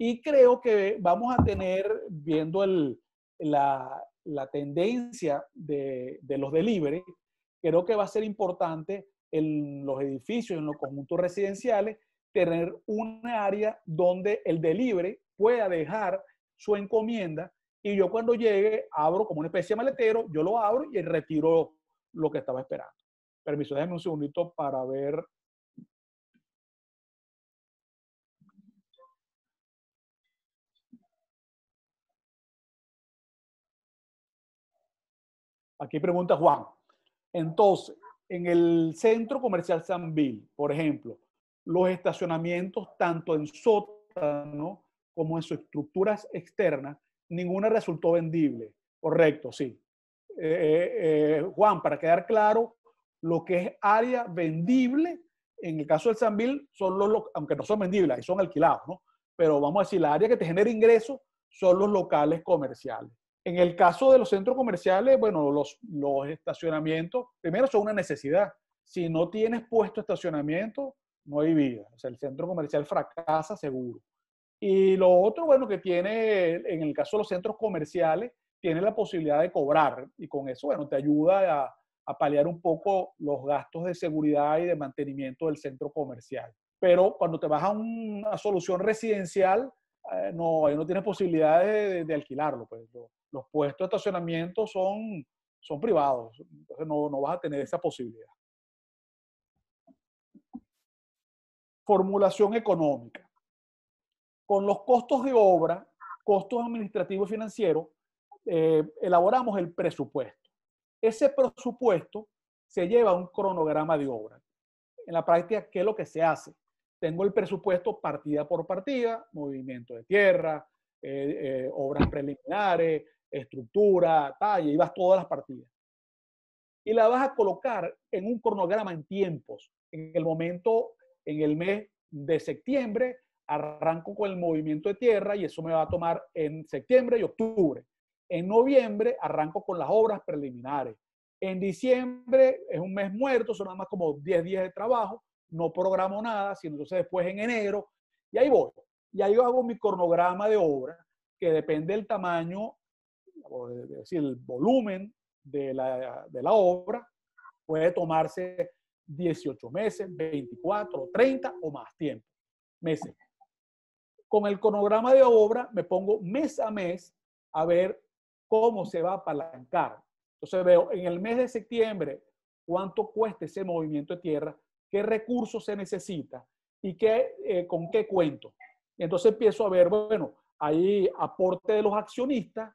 Speaker 1: Y creo que vamos a tener, viendo la tendencia de los delivery, creo que va a ser importante en los edificios, en los conjuntos residenciales, tener una área donde el delivery pueda dejar su encomienda y yo cuando llegue abro como una especie de maletero, yo lo abro y retiro lo que estaba esperando. Permiso, déjenme un segundito para ver. Aquí pregunta Juan. Entonces, en el centro comercial Sambil, por ejemplo, los estacionamientos tanto en sótano como en sus estructuras externas, ninguna resultó vendible. Correcto, sí. Juan, para quedar claro, lo que es área vendible, en el caso del Sambil, son aunque no son vendibles, ahí son alquilados, ¿no? Pero vamos a decir, la área que te genera ingresos son los locales comerciales. En el caso de los centros comerciales, bueno, los estacionamientos, primero son una necesidad. Si no tienes puesto estacionamiento, no hay vida. O sea, el centro comercial fracasa seguro. Y lo otro, bueno, que tiene, en el caso de los centros comerciales, tiene la posibilidad de cobrar. Y con eso, bueno, te ayuda a paliar un poco los gastos de seguridad y de mantenimiento del centro comercial. Pero cuando te vas a una solución residencial, no, ahí no tienes posibilidades de alquilarlo. Pues. Los puestos de estacionamiento son privados, entonces no vas a tener esa posibilidad. Formulación económica. Con los costos de obra, costos administrativos y financieros, elaboramos el presupuesto. Ese presupuesto se lleva a un cronograma de obra. En la práctica, ¿qué es lo que se hace? Tengo el presupuesto partida por partida, movimiento de tierra, obras preliminares, estructura, talla, y vas todas las partidas. Y la vas a colocar en un cronograma en tiempos. En el momento, en el mes de septiembre, arranco con el movimiento de tierra y eso me va a tomar en septiembre y octubre. En noviembre arranco con las obras preliminares. En diciembre es un mes muerto, son nada más como 10 días de trabajo, no programo nada, sino entonces después en enero, y ahí voy. Y ahí yo hago mi cronograma de obra, que depende del tamaño, es decir, el volumen de la obra, puede tomarse 18 meses, 24, 30 o más tiempo, meses. Con el cronograma de obra me pongo mes a mes a ver cómo se va a apalancar. Entonces veo en el mes de septiembre cuánto cuesta ese movimiento de tierra, qué recursos se necesita y con qué cuento. Y entonces empiezo a ver, bueno, hay aporte de los accionistas.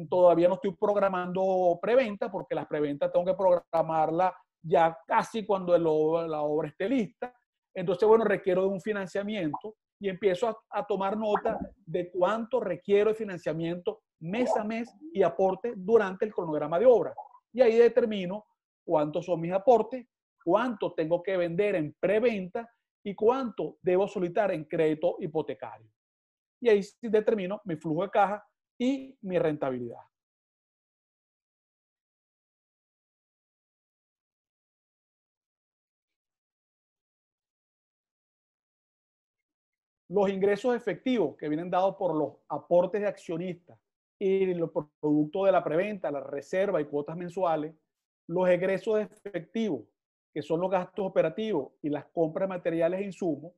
Speaker 1: Todavía no estoy programando preventa porque las preventas tengo que programarla ya casi cuando la obra esté lista. Entonces, bueno, requiero de un financiamiento y empiezo a tomar nota de cuánto requiero de financiamiento mes a mes y aporte durante el cronograma de obra. Y ahí determino cuántos son mis aportes, cuánto tengo que vender en preventa y cuánto debo solicitar en crédito hipotecario. Y ahí determino mi flujo de caja y mi rentabilidad. Los ingresos efectivos que vienen dados por los aportes de accionistas y los productos de la preventa, la reserva y cuotas mensuales, los egresos efectivos, que son los gastos operativos y las compras de materiales e insumos,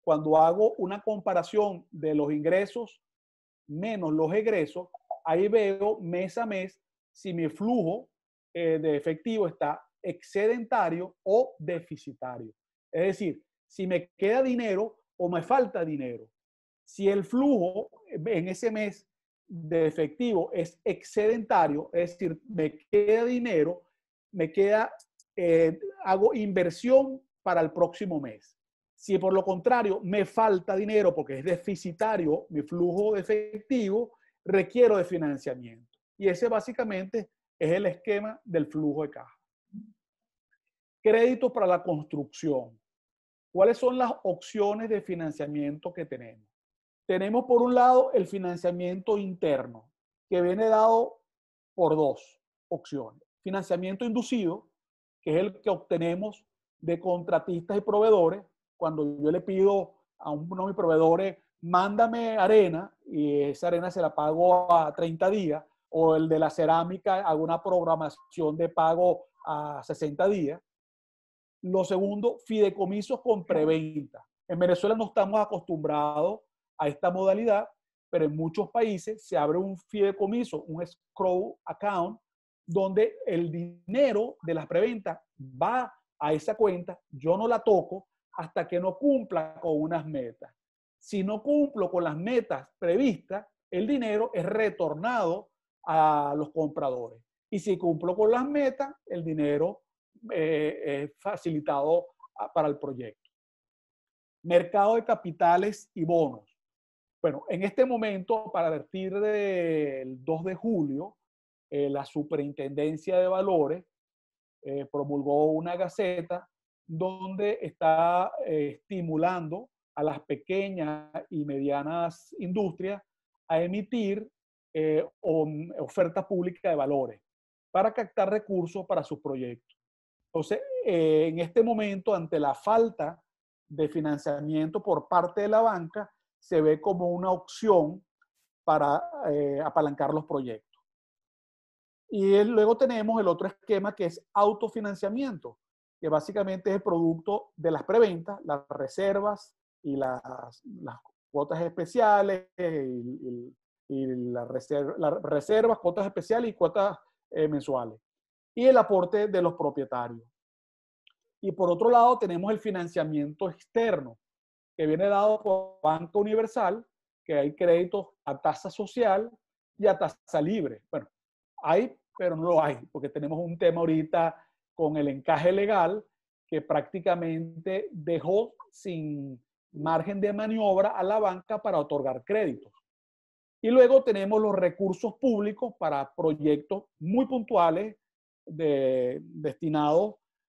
Speaker 1: cuando hago una comparación de los ingresos menos los egresos, ahí veo mes a mes si mi flujo de efectivo está excedentario o deficitario. Es decir, si me queda dinero o me falta dinero. Si el flujo en ese mes de efectivo es excedentario, es decir, me queda dinero, hago inversión para el próximo mes. Si por lo contrario me falta dinero porque es deficitario mi flujo de efectivo, requiero de financiamiento. Y ese básicamente es el esquema del flujo de caja. Créditos para la construcción. ¿Cuáles son las opciones de financiamiento que tenemos? Tenemos por un lado el financiamiento interno, que viene dado por dos opciones. Financiamiento inducido, que es el que obtenemos de contratistas y proveedores. Cuando yo le pido a uno de mis proveedores, mándame arena, y esa arena se la pago a 30 días, o el de la cerámica, hago una programación de pago a 60 días. Lo segundo, fideicomisos con preventa. En Venezuela no estamos acostumbrados a esta modalidad, pero en muchos países se abre un fideicomiso, un escrow account, donde el dinero de las preventas va a esa cuenta, yo no la toco hasta que no cumpla con unas metas. Si no cumplo con las metas previstas, el dinero es retornado a los compradores. Y si cumplo con las metas, el dinero es facilitado para el proyecto. Mercado de capitales y bonos. Bueno, en este momento, para partir del 2 de julio, la Superintendencia de Valores promulgó una gaceta donde está estimulando a las pequeñas y medianas industrias a emitir oferta pública de valores para captar recursos para sus proyectos. Entonces, en este momento, ante la falta de financiamiento por parte de la banca, se ve como una opción para apalancar los proyectos. Y luego tenemos el otro esquema que es autofinanciamiento, que básicamente es el producto de las preventas, las reservas y las cuotas especiales y las reservas, cuotas especiales y cuotas mensuales. Y el aporte de los propietarios. Y por otro lado tenemos el financiamiento externo, que viene dado por Banca Universal, que hay créditos a tasa social y a tasa libre. Bueno, hay, pero no lo hay, porque tenemos un tema ahorita con el encaje legal que prácticamente dejó sin margen de maniobra a la banca para otorgar créditos. Y luego tenemos los recursos públicos para proyectos muy puntuales destinados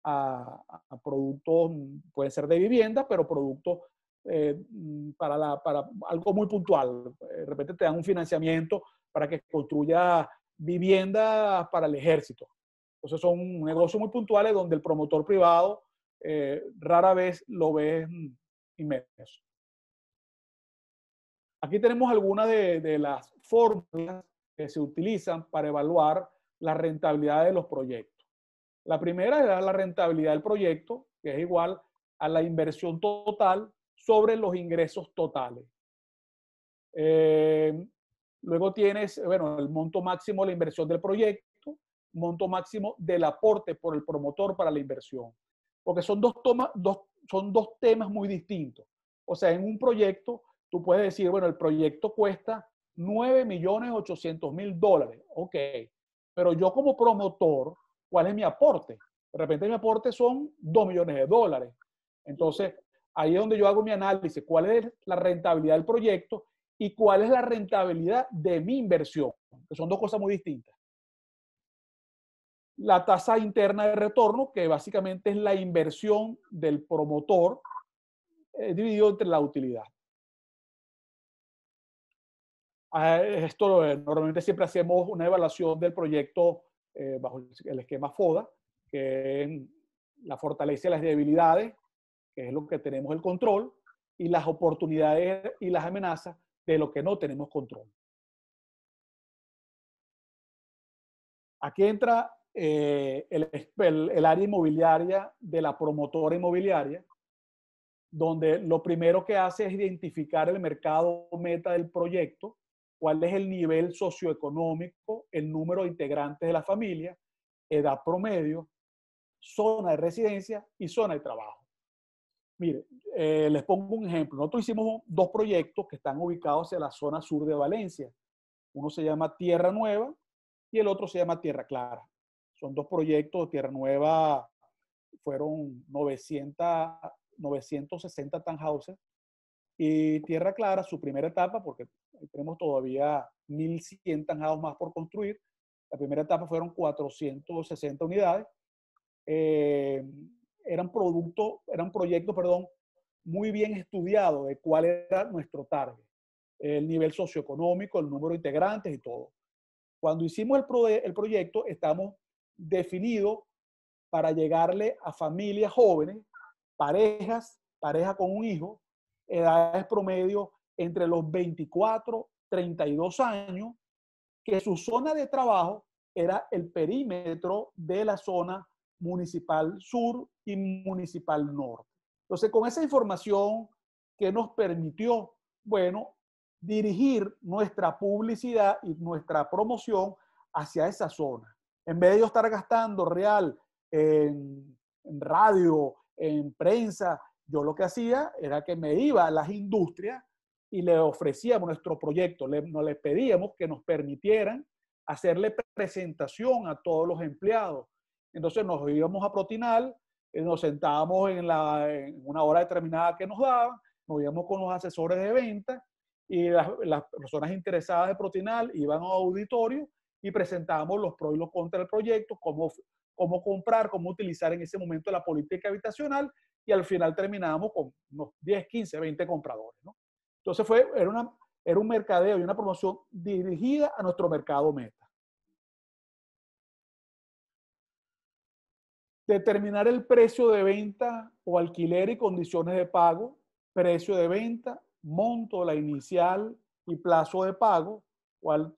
Speaker 1: a productos, pueden ser de vivienda, pero productos para algo muy puntual. De repente te dan un financiamiento para que construya viviendas para el ejército. Entonces son negocios muy puntuales donde el promotor privado rara vez lo ves inmerso. Aquí tenemos algunas de las fórmulas que se utilizan para evaluar la rentabilidad de los proyectos. La primera es la rentabilidad del proyecto, que es igual a la inversión total sobre los ingresos totales. Luego tienes, bueno, el monto máximo de la inversión del proyecto, monto máximo del aporte por el promotor para la inversión. Porque son dos temas muy distintos. O sea, en un proyecto, tú puedes decir, bueno, el proyecto cuesta $9.800.000. Ok, pero yo como promotor, ¿cuál es mi aporte? De repente mi aporte son $2 millones. Entonces, ahí es donde yo hago mi análisis, cuál es la rentabilidad del proyecto y cuál es la rentabilidad de mi inversión, que son dos cosas muy distintas. La tasa interna de retorno, que básicamente es la inversión del promotor dividido entre la utilidad. Esto normalmente siempre hacemos una evaluación del proyecto bajo el esquema FODA, que es la fortaleza y las debilidades, que es lo que tenemos el control, y las oportunidades y las amenazas de lo que no tenemos control. Aquí entra el área inmobiliaria de la promotora inmobiliaria, donde lo primero que hace es identificar el mercado meta del proyecto, cuál es el nivel socioeconómico, el número de integrantes de la familia, edad promedio, zona de residencia y zona de trabajo. Mire, les pongo un ejemplo. Nosotros hicimos dos proyectos que están ubicados en la zona sur de Valencia. Uno se llama Tierra Nueva y el otro se llama Tierra Clara. Son dos proyectos. Tierra Nueva fueron 960 townhouses y Tierra Clara, su primera etapa, porque tenemos todavía 1.100 townhouses más por construir. La primera etapa fueron 460 unidades. Eran proyectos, muy bien estudiados de cuál era nuestro target, el nivel socioeconómico, el número de integrantes y todo. Cuando hicimos el proyecto, estamos definidos para llegarle a familias jóvenes, parejas con un hijo, edades promedio entre los 24 y 32 años, que su zona de trabajo era el perímetro de la zona municipal sur y municipal norte. Entonces, con esa información que nos permitió, bueno, dirigir nuestra publicidad y nuestra promoción hacia esa zona. En vez de yo estar gastando real en radio, en prensa, yo lo que hacía era que me iba a las industrias y le ofrecíamos nuestro proyecto, nos les pedíamos que nos permitieran hacerle presentación a todos los empleados. Entonces nos íbamos a Protinal, nos sentábamos en una hora determinada que nos daban, nos íbamos con los asesores de venta y las personas interesadas de Protinal iban a auditorio y presentábamos los pros y los contras del proyecto, cómo comprar, cómo utilizar en ese momento la política habitacional, y al final terminábamos con unos 10, 15, 20 compradores, ¿no? Entonces era un mercadeo y una promoción dirigida a nuestro mercado meta. Determinar el precio de venta o alquiler y condiciones de pago, precio de venta, monto de la inicial y plazo de pago, cuál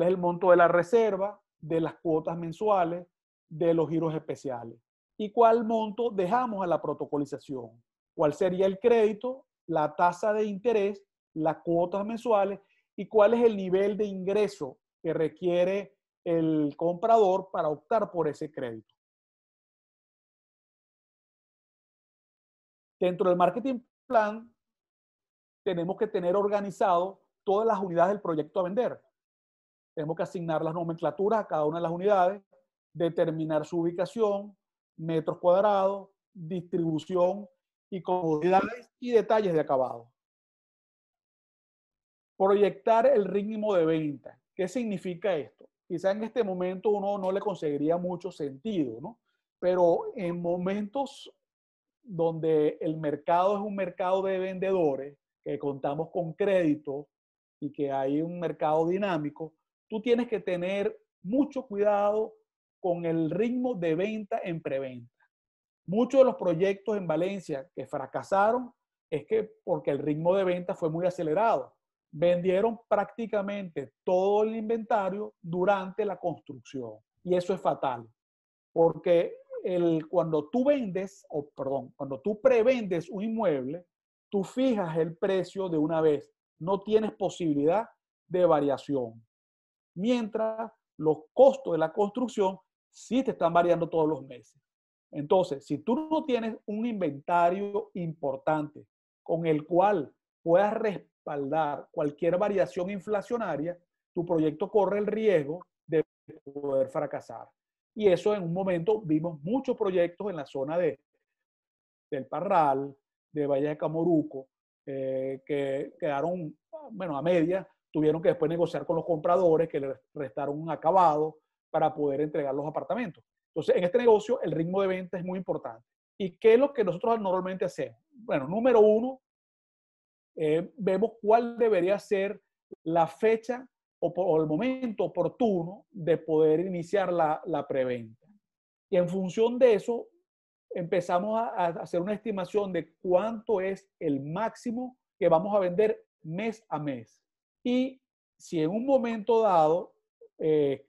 Speaker 1: es el monto de la reserva, de las cuotas mensuales, de los giros especiales. ¿Y cuál monto dejamos a la protocolización? ¿Cuál sería el crédito, la tasa de interés, las cuotas mensuales y cuál es el nivel de ingreso que requiere el comprador para optar por ese crédito? Dentro del marketing plan tenemos que tener organizado todas las unidades del proyecto a vender. Tenemos que asignar las nomenclaturas a cada una de las unidades, determinar su ubicación, metros cuadrados, distribución y comodidades y detalles de acabado. Proyectar el ritmo de venta. ¿Qué significa esto? Quizá en este momento uno no le conseguiría mucho sentido, ¿no? Pero en momentos donde el mercado es un mercado de vendedores, que contamos con crédito y que hay un mercado dinámico, tú tienes que tener mucho cuidado con el ritmo de venta en preventa. Muchos de los proyectos en Valencia que fracasaron es que porque el ritmo de venta fue muy acelerado. Vendieron prácticamente todo el inventario durante la construcción. Y eso es fatal, porque cuando tú cuando tú prevendes un inmueble, tú fijas el precio de una vez. No tienes posibilidad de variación. Mientras los costos de la construcción sí te están variando todos los meses. Entonces, si tú no tienes un inventario importante con el cual puedas respaldar cualquier variación inflacionaria, tu proyecto corre el riesgo de poder fracasar. Y eso en un momento vimos muchos proyectos en la zona del Parral, de Valle de Camoruco, que quedaron, bueno, a media, tuvieron que después negociar con los compradores que les restaron un acabado para poder entregar los apartamentos. Entonces, en este negocio, el ritmo de venta es muy importante. ¿Y qué es lo que nosotros normalmente hacemos? Bueno, número uno, vemos cuál debería ser la fecha o el momento oportuno de poder iniciar la preventa. Y en función de eso, empezamos a hacer una estimación de cuánto es el máximo que vamos a vender mes a mes. Y si en un momento dado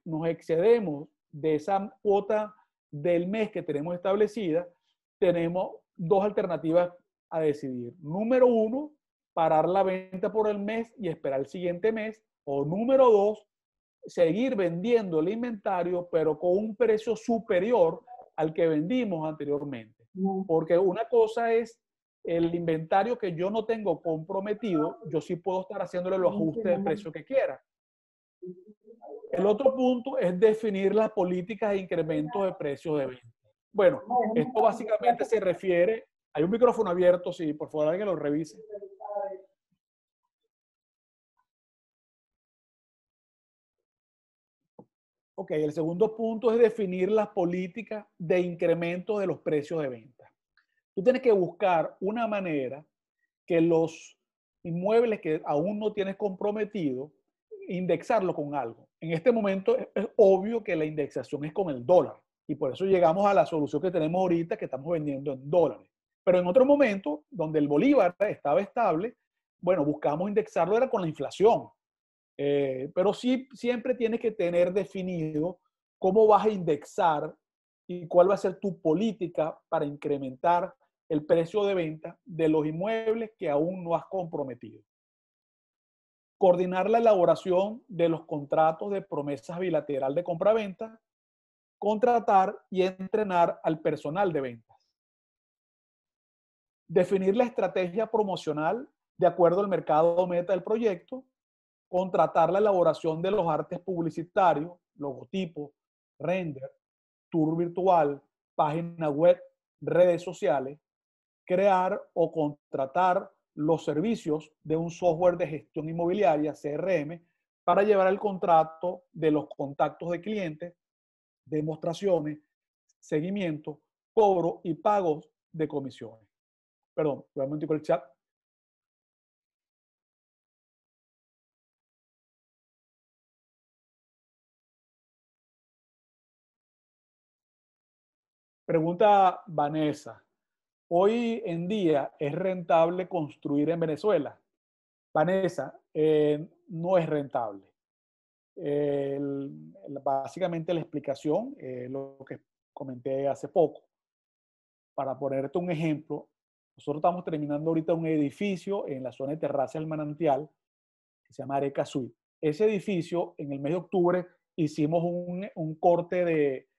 Speaker 1: nos excedemos de esa cuota del mes que tenemos establecida, tenemos dos alternativas a decidir. Número uno, parar la venta por el mes y esperar el siguiente mes. O número dos, seguir vendiendo el inventario, pero con un precio superior al que vendimos anteriormente. Porque una cosa es el inventario que yo no tengo comprometido, yo sí puedo estar haciéndole los ajustes de precio que quiera. El otro punto es definir las políticas de incremento de precios de venta. Bueno, esto básicamente se refiere, hay un micrófono abierto, sí, por favor alguien lo revise. Ok, el segundo punto es definir las políticas de incremento de los precios de venta. Tú tienes que buscar una manera que los inmuebles que aún no tienes comprometido, indexarlo con algo. En este momento es obvio que la indexación es con el dólar y por eso llegamos a la solución que tenemos ahorita, que estamos vendiendo en dólares. Pero en otro momento, donde el bolívar estaba estable, bueno, buscamos indexarlo era con la inflación. Pero sí, siempre tienes que tener definido cómo vas a indexar y cuál va a ser tu política para incrementar el precio de venta de los inmuebles que aún no has comprometido. Coordinar la elaboración de los contratos de promesas bilateral de compra-venta contratar y entrenar al personal de ventas. Definir la estrategia promocional de acuerdo al mercado meta del proyecto, contratar la elaboración de los artes publicitarios, logotipos, render, tour virtual, página web, redes sociales, crear o contratar los servicios de un software de gestión inmobiliaria, CRM, para llevar el contrato de los contactos de clientes, demostraciones, seguimiento, cobro y pagos de comisiones. Perdón, voy a un momentico el chat. Pregunta Vanessa. Hoy en día, ¿es rentable construir en Venezuela? Vanessa, no es rentable. Básicamente la explicación, lo que comenté hace poco. Para ponerte un ejemplo, nosotros estamos terminando ahorita un edificio en la zona de Terraza del Manantial, que se llama Areca Suite. Ese edificio, en el mes de octubre, hicimos un corte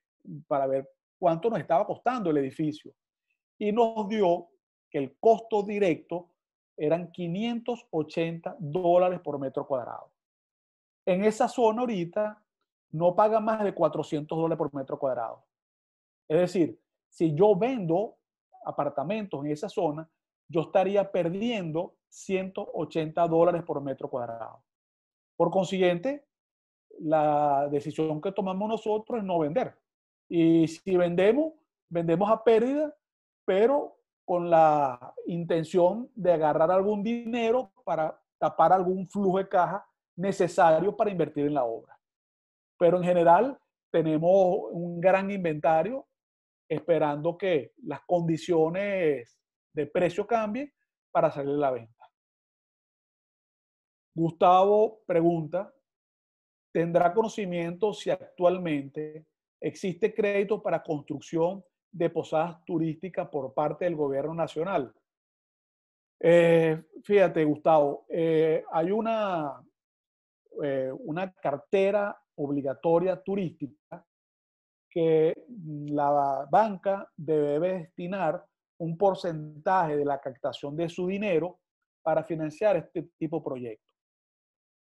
Speaker 1: para ver cuánto nos estaba costando el edificio. Y nos dio que el costo directo eran $580 por metro cuadrado. En esa zona ahorita no paga más de $400 por metro cuadrado. Es decir, si yo vendo apartamentos en esa zona, yo estaría perdiendo $180 por metro cuadrado. Por consiguiente, la decisión que tomamos nosotros es no vender. Y si vendemos, vendemos a pérdida, pero con la intención de agarrar algún dinero para tapar algún flujo de caja necesario para invertir en la obra. Pero en general tenemos un gran inventario esperando que las condiciones de precio cambien para salir a la venta. Gustavo pregunta, ¿tendrá conocimiento si actualmente existe crédito para construcción de posadas turísticas por parte del gobierno nacional? Fíjate, Gustavo, hay una cartera obligatoria turística que la banca debe destinar un porcentaje de la captación de su dinero para financiar este tipo de proyectos.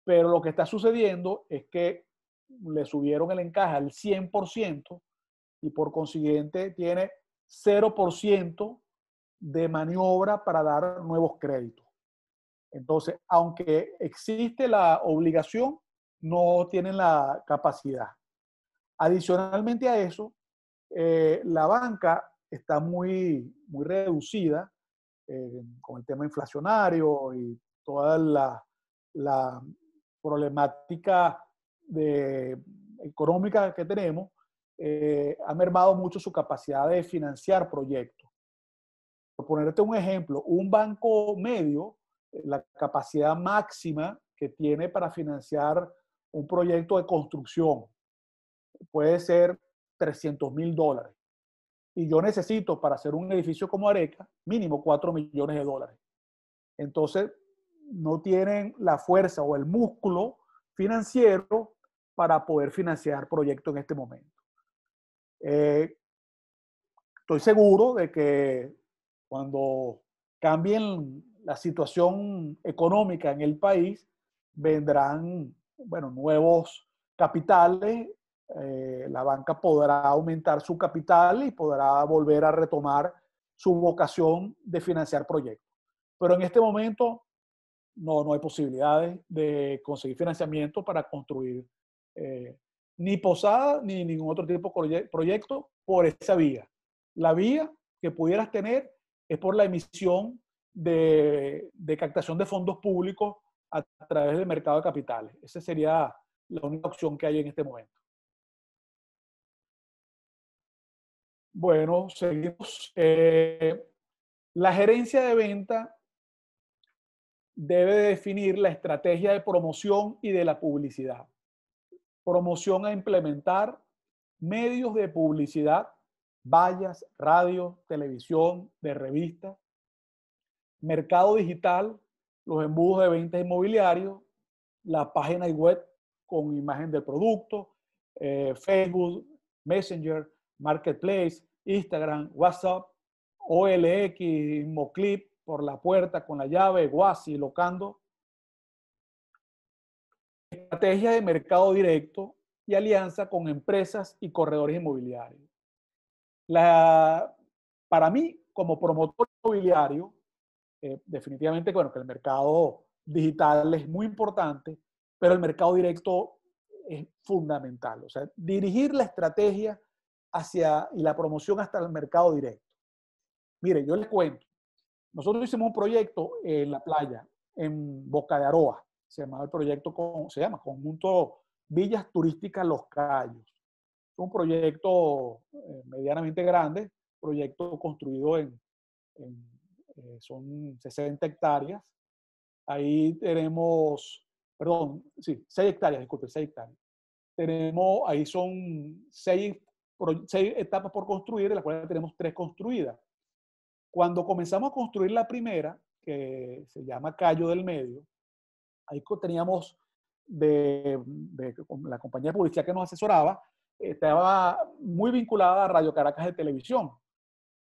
Speaker 1: Pero lo que está sucediendo es que le subieron el encaje al 100% y por consiguiente tiene 0% de maniobra para dar nuevos créditos. Entonces, aunque existe la obligación, no tienen la capacidad. Adicionalmente a eso, la banca está muy reducida con el tema inflacionario y toda la problemática económica que tenemos, ha mermado mucho su capacidad de financiar proyectos. Por ponerte un ejemplo, un banco medio, la capacidad máxima que tiene para financiar un proyecto de construcción puede ser $300,000. Y yo necesito para hacer un edificio como Areca mínimo $4 millones. Entonces, no tienen la fuerza o el músculo financiero para poder financiar proyectos en este momento. Estoy seguro de que cuando cambien la situación económica en el país, vendrán, bueno, nuevos capitales. La banca podrá aumentar su capital y podrá volver a retomar su vocación de financiar proyectos. Pero en este momento no hay posibilidades de conseguir financiamiento para construir ni posada ni ningún otro tipo de proyecto por esa vía. La vía que pudieras tener es por la emisión de captación de fondos públicos a través del mercado de capitales. Esa sería la única opción que hay en este momento. Bueno, seguimos. La gerencia de venta debe definir la estrategia de promoción y de la publicidad. Promoción a implementar, medios de publicidad, vallas, radio, televisión, de revistas, mercado digital, los embudos de ventas inmobiliarios, la página web con imagen del producto, Facebook, Messenger, Marketplace, Instagram, WhatsApp, OLX, Moclip, por la puerta, con la llave, Guasi, Locando. Estrategia de mercado directo y alianza con empresas y corredores inmobiliarios. Para mí, como promotor inmobiliario, definitivamente, bueno, que el mercado digital es muy importante, pero el mercado directo es fundamental. O sea, dirigir la estrategia y la promoción hasta el mercado directo. Mire, yo les cuento. Nosotros hicimos un proyecto en la playa, en Boca de Aroa. Se llama el proyecto, se llama Conjunto Villas Turísticas Los Cayos. Es un proyecto medianamente grande, proyecto construido son 60 hectáreas. Ahí tenemos, perdón, sí, 6 hectáreas, disculpe, 6 hectáreas. Ahí son 6 etapas por construir, de las cuales tenemos 3 construidas. Cuando comenzamos a construir la primera, que se llama Cayo del Medio, ahí teníamos la compañía de publicidad que nos asesoraba, estaba muy vinculada a Radio Caracas de Televisión.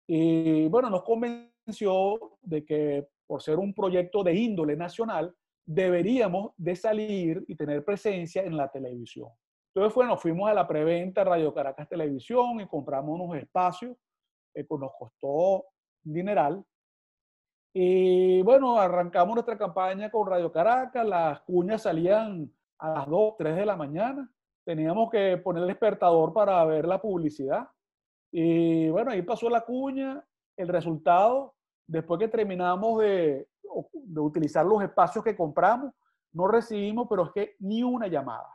Speaker 1: Y bueno, nos convenció de que por ser un proyecto de índole nacional, deberíamos de salir y tener presencia en la televisión. Entonces, bueno, fuimos a la preventa Radio Caracas Televisión y compramos unos espacios que nos costó un dineral. Y bueno, arrancamos nuestra campaña con Radio Caracas, las cuñas salían a las 2, 3 de la mañana, teníamos que poner el despertador para ver la publicidad. Y bueno, ahí pasó la cuña, el resultado, después que terminamos de utilizar los espacios que compramos, no recibimos, pero es que ni una llamada.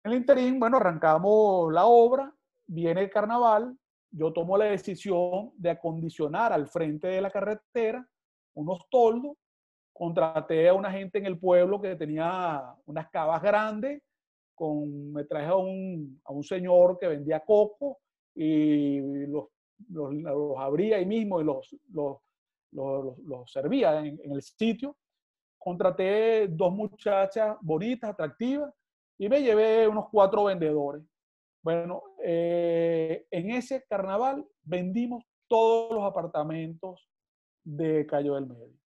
Speaker 1: En el interín, bueno, arrancamos la obra, viene el carnaval, yo tomo la decisión de acondicionar al frente de la carretera unos toldos, contraté a una gente en el pueblo que tenía unas cavas grandes, me traje a un señor que vendía coco y los abría ahí mismo y los servía en el sitio. Contraté 2 muchachas bonitas, atractivas, y me llevé unos 4 vendedores. Bueno, en ese carnaval vendimos todos los apartamentos de Cayo del Medio.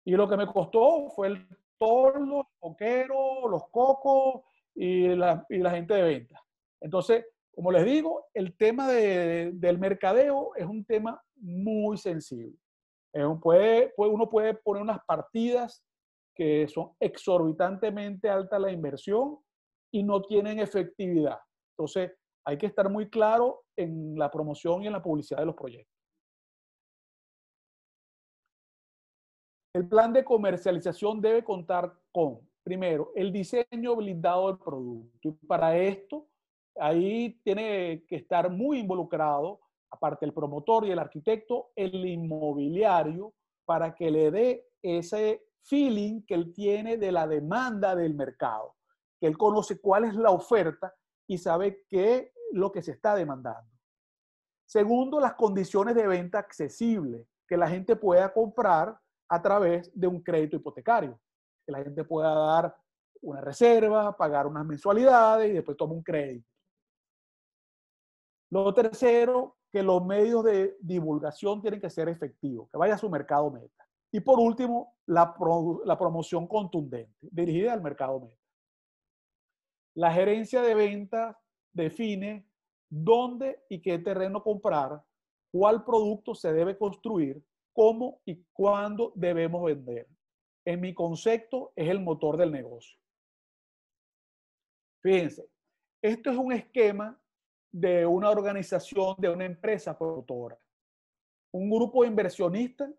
Speaker 1: Y lo que me costó fue el toldo, el coquero, los cocos y la gente de venta. Entonces, como les digo, el tema del mercadeo es un tema muy sensible. Uno puede poner unas partidas que son exorbitantemente altas la inversión y no tienen efectividad. Entonces, hay que estar muy claro en la promoción y en la publicidad de los proyectos. El plan de comercialización debe contar con, primero, el diseño blindado del producto. Y para esto, ahí tiene que estar muy involucrado, aparte del promotor y el arquitecto, el inmobiliario, para que le dé ese feeling que él tiene de la demanda del mercado, que él conoce cuál es la oferta y sabe qué es lo que se está demandando. Segundo, las condiciones de venta accesibles, que la gente pueda comprar a través de un crédito hipotecario, que la gente pueda dar una reserva, pagar unas mensualidades y después toma un crédito. Lo tercero, que los medios de divulgación tienen que ser efectivos, que vaya a su mercado meta. Y por último, la promoción contundente, dirigida al mercado meta. La gerencia de ventas define dónde y qué terreno comprar, cuál producto se debe construir, cómo y cuándo debemos vender. En mi concepto, es el motor del negocio. Fíjense, esto es un esquema de una organización, de una empresa promotora. Un grupo de inversionistas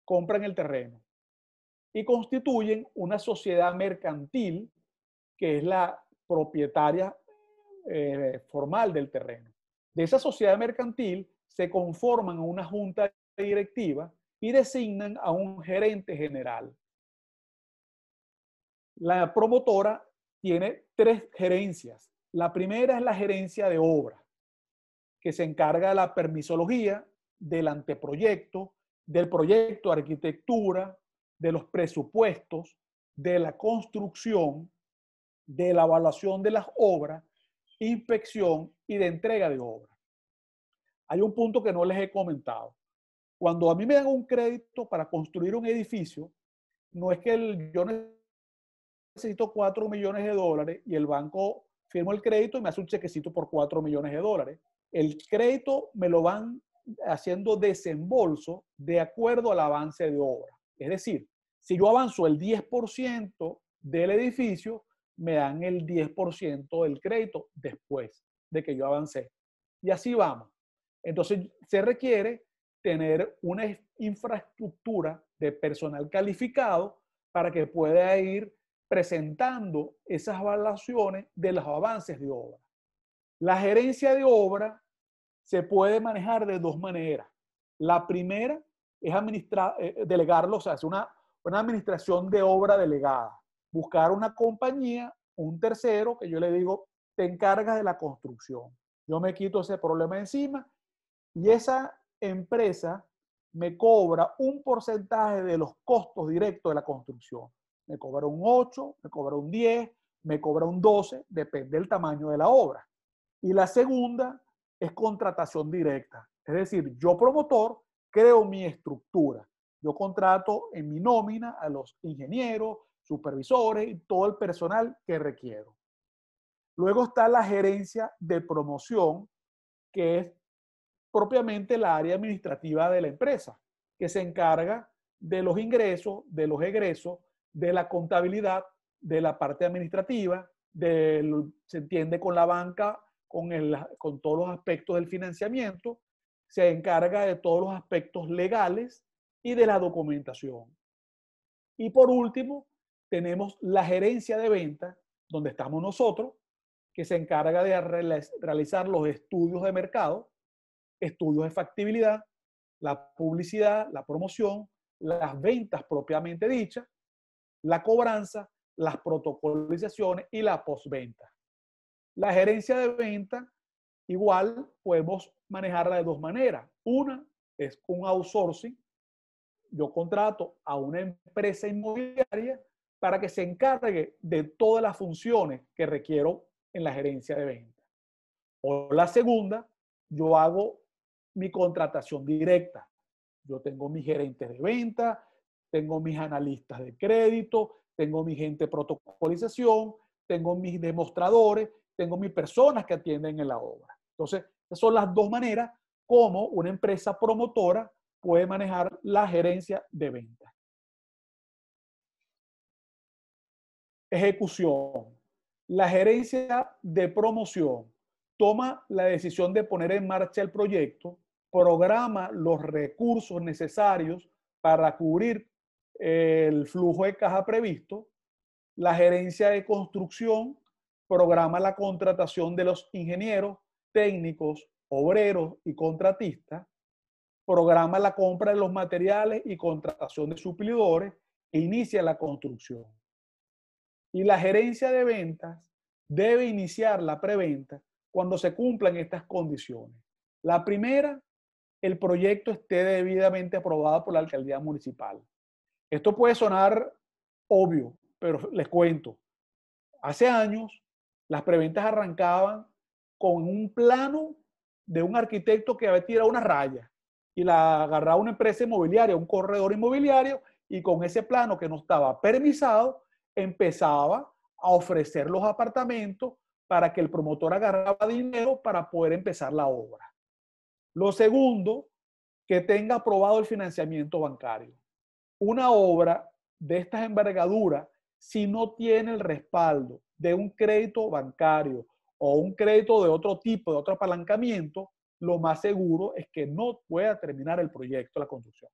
Speaker 1: compran el terreno y constituyen una sociedad mercantil que es la propietaria formal del terreno. De esa sociedad mercantil se conforman una junta directiva y designan a un gerente general. La promotora tiene 3 gerencias. La primera es la gerencia de obra, que se encarga de la permisología, del anteproyecto, del proyecto de arquitectura, de los presupuestos, de la construcción, de la evaluación de las obras inspección y de entrega de obra. Hay un punto que no les he comentado. Cuando a mí me dan un crédito para construir un edificio, no es que yo necesito 4 millones de dólares y el banco firma el crédito y me hace un chequecito por 4 millones de dólares. El crédito me lo van haciendo desembolso de acuerdo al avance de obra. Es decir, si yo avanzo el 10% del edificio, me dan el 10% del crédito después de que yo avancé. Y así vamos. Entonces, se requiere tener una infraestructura de personal calificado para que pueda ir presentando esas evaluaciones de los avances de obra. La gerencia de obra se puede manejar de dos maneras. La primera es delegarlo, o sea, es una administración de obra delegada. Buscar una compañía, un tercero, que yo le digo, te encargas de la construcción. Yo me quito ese problema encima y esa empresa me cobra un porcentaje de los costos directos de la construcción. Me cobra un 8, me cobra un 10, me cobra un 12, depende del tamaño de la obra. Y la segunda es contratación directa. Es decir, yo promotor creo mi estructura. Yo contrato en mi nómina a los ingenieros, supervisores y todo el personal que requiero. Luego está la gerencia de promoción, que es propiamente la área administrativa de la empresa, que se encarga de los ingresos, de los egresos, de la contabilidad, de la parte administrativa, se entiende con la banca, con todos los aspectos del financiamiento, se encarga de todos los aspectos legales y de la documentación. Y por último, tenemos la gerencia de ventas, donde estamos nosotros, que se encarga de realizar los estudios de mercado, estudios de factibilidad, la publicidad, la promoción, las ventas propiamente dichas, la cobranza, las protocolizaciones y la postventa. La gerencia de venta, igual podemos manejarla de dos maneras. Una es un outsourcing. Yo contrato a una empresa inmobiliaria para que se encargue de todas las funciones que requiero en la gerencia de venta. O la segunda, yo hago mi contratación directa. Yo tengo mis gerentes de venta, tengo mis analistas de crédito, tengo mi gente de protocolización, tengo mis demostradores, tengo mis personas que atienden en la obra. Entonces, esas son las dos maneras como una empresa promotora puede manejar la gerencia de venta. Ejecución. La gerencia de promoción toma la decisión de poner en marcha el proyecto, programa los recursos necesarios para cubrir el flujo de caja previsto. La gerencia de construcción programa la contratación de los ingenieros, técnicos, obreros y contratistas. Programa la compra de los materiales y contratación de suplidores e inicia la construcción. Y la gerencia de ventas debe iniciar la preventa cuando se cumplan estas condiciones. La primera, el proyecto esté debidamente aprobado por la alcaldía municipal. Esto puede sonar obvio, pero les cuento. Hace años, las preventas arrancaban con un plano de un arquitecto que había tirado una raya y la agarraba una empresa inmobiliaria, un corredor inmobiliario, y con ese plano que no estaba permisado, empezaba a ofrecer los apartamentos para que el promotor agarraba dinero para poder empezar la obra. Lo segundo, que tenga aprobado el financiamiento bancario. Una obra de estas envergaduras, si no tiene el respaldo de un crédito bancario o un crédito de otro tipo, de otro apalancamiento, lo más seguro es que no pueda terminar el proyecto, la construcción.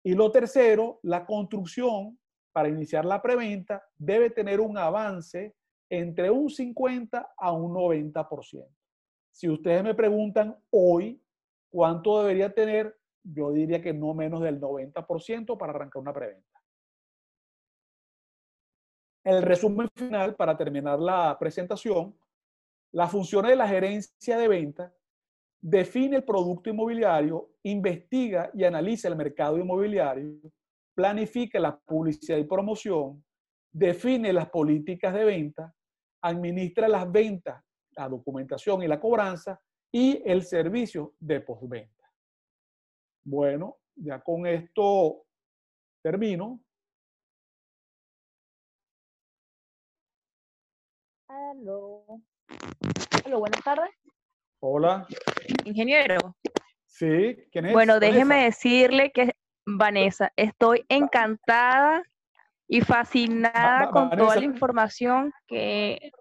Speaker 1: Y lo tercero, la construcción, para iniciar la preventa, debe tener un avance entre un 50 a un 90%. Si ustedes me preguntan hoy cuánto debería tener, yo diría que no menos del 90% para arrancar una preventa. El resumen final, para terminar la presentación, las funciones de la gerencia de venta: define el producto inmobiliario, investiga y analiza el mercado inmobiliario, planifica la publicidad y promoción, define las políticas de venta, administra las ventas la documentación y la cobranza y el servicio de postventa. Bueno, ya con esto termino.
Speaker 5: Aló. Aló, buenas tardes.
Speaker 1: Hola.
Speaker 5: Ingeniero.
Speaker 1: Sí, ¿quién es?
Speaker 5: Bueno,
Speaker 1: Vanessa.
Speaker 5: déjeme decirle que, Vanessa, estoy encantada y fascinada con toda
Speaker 1: Vanessa.
Speaker 5: la información que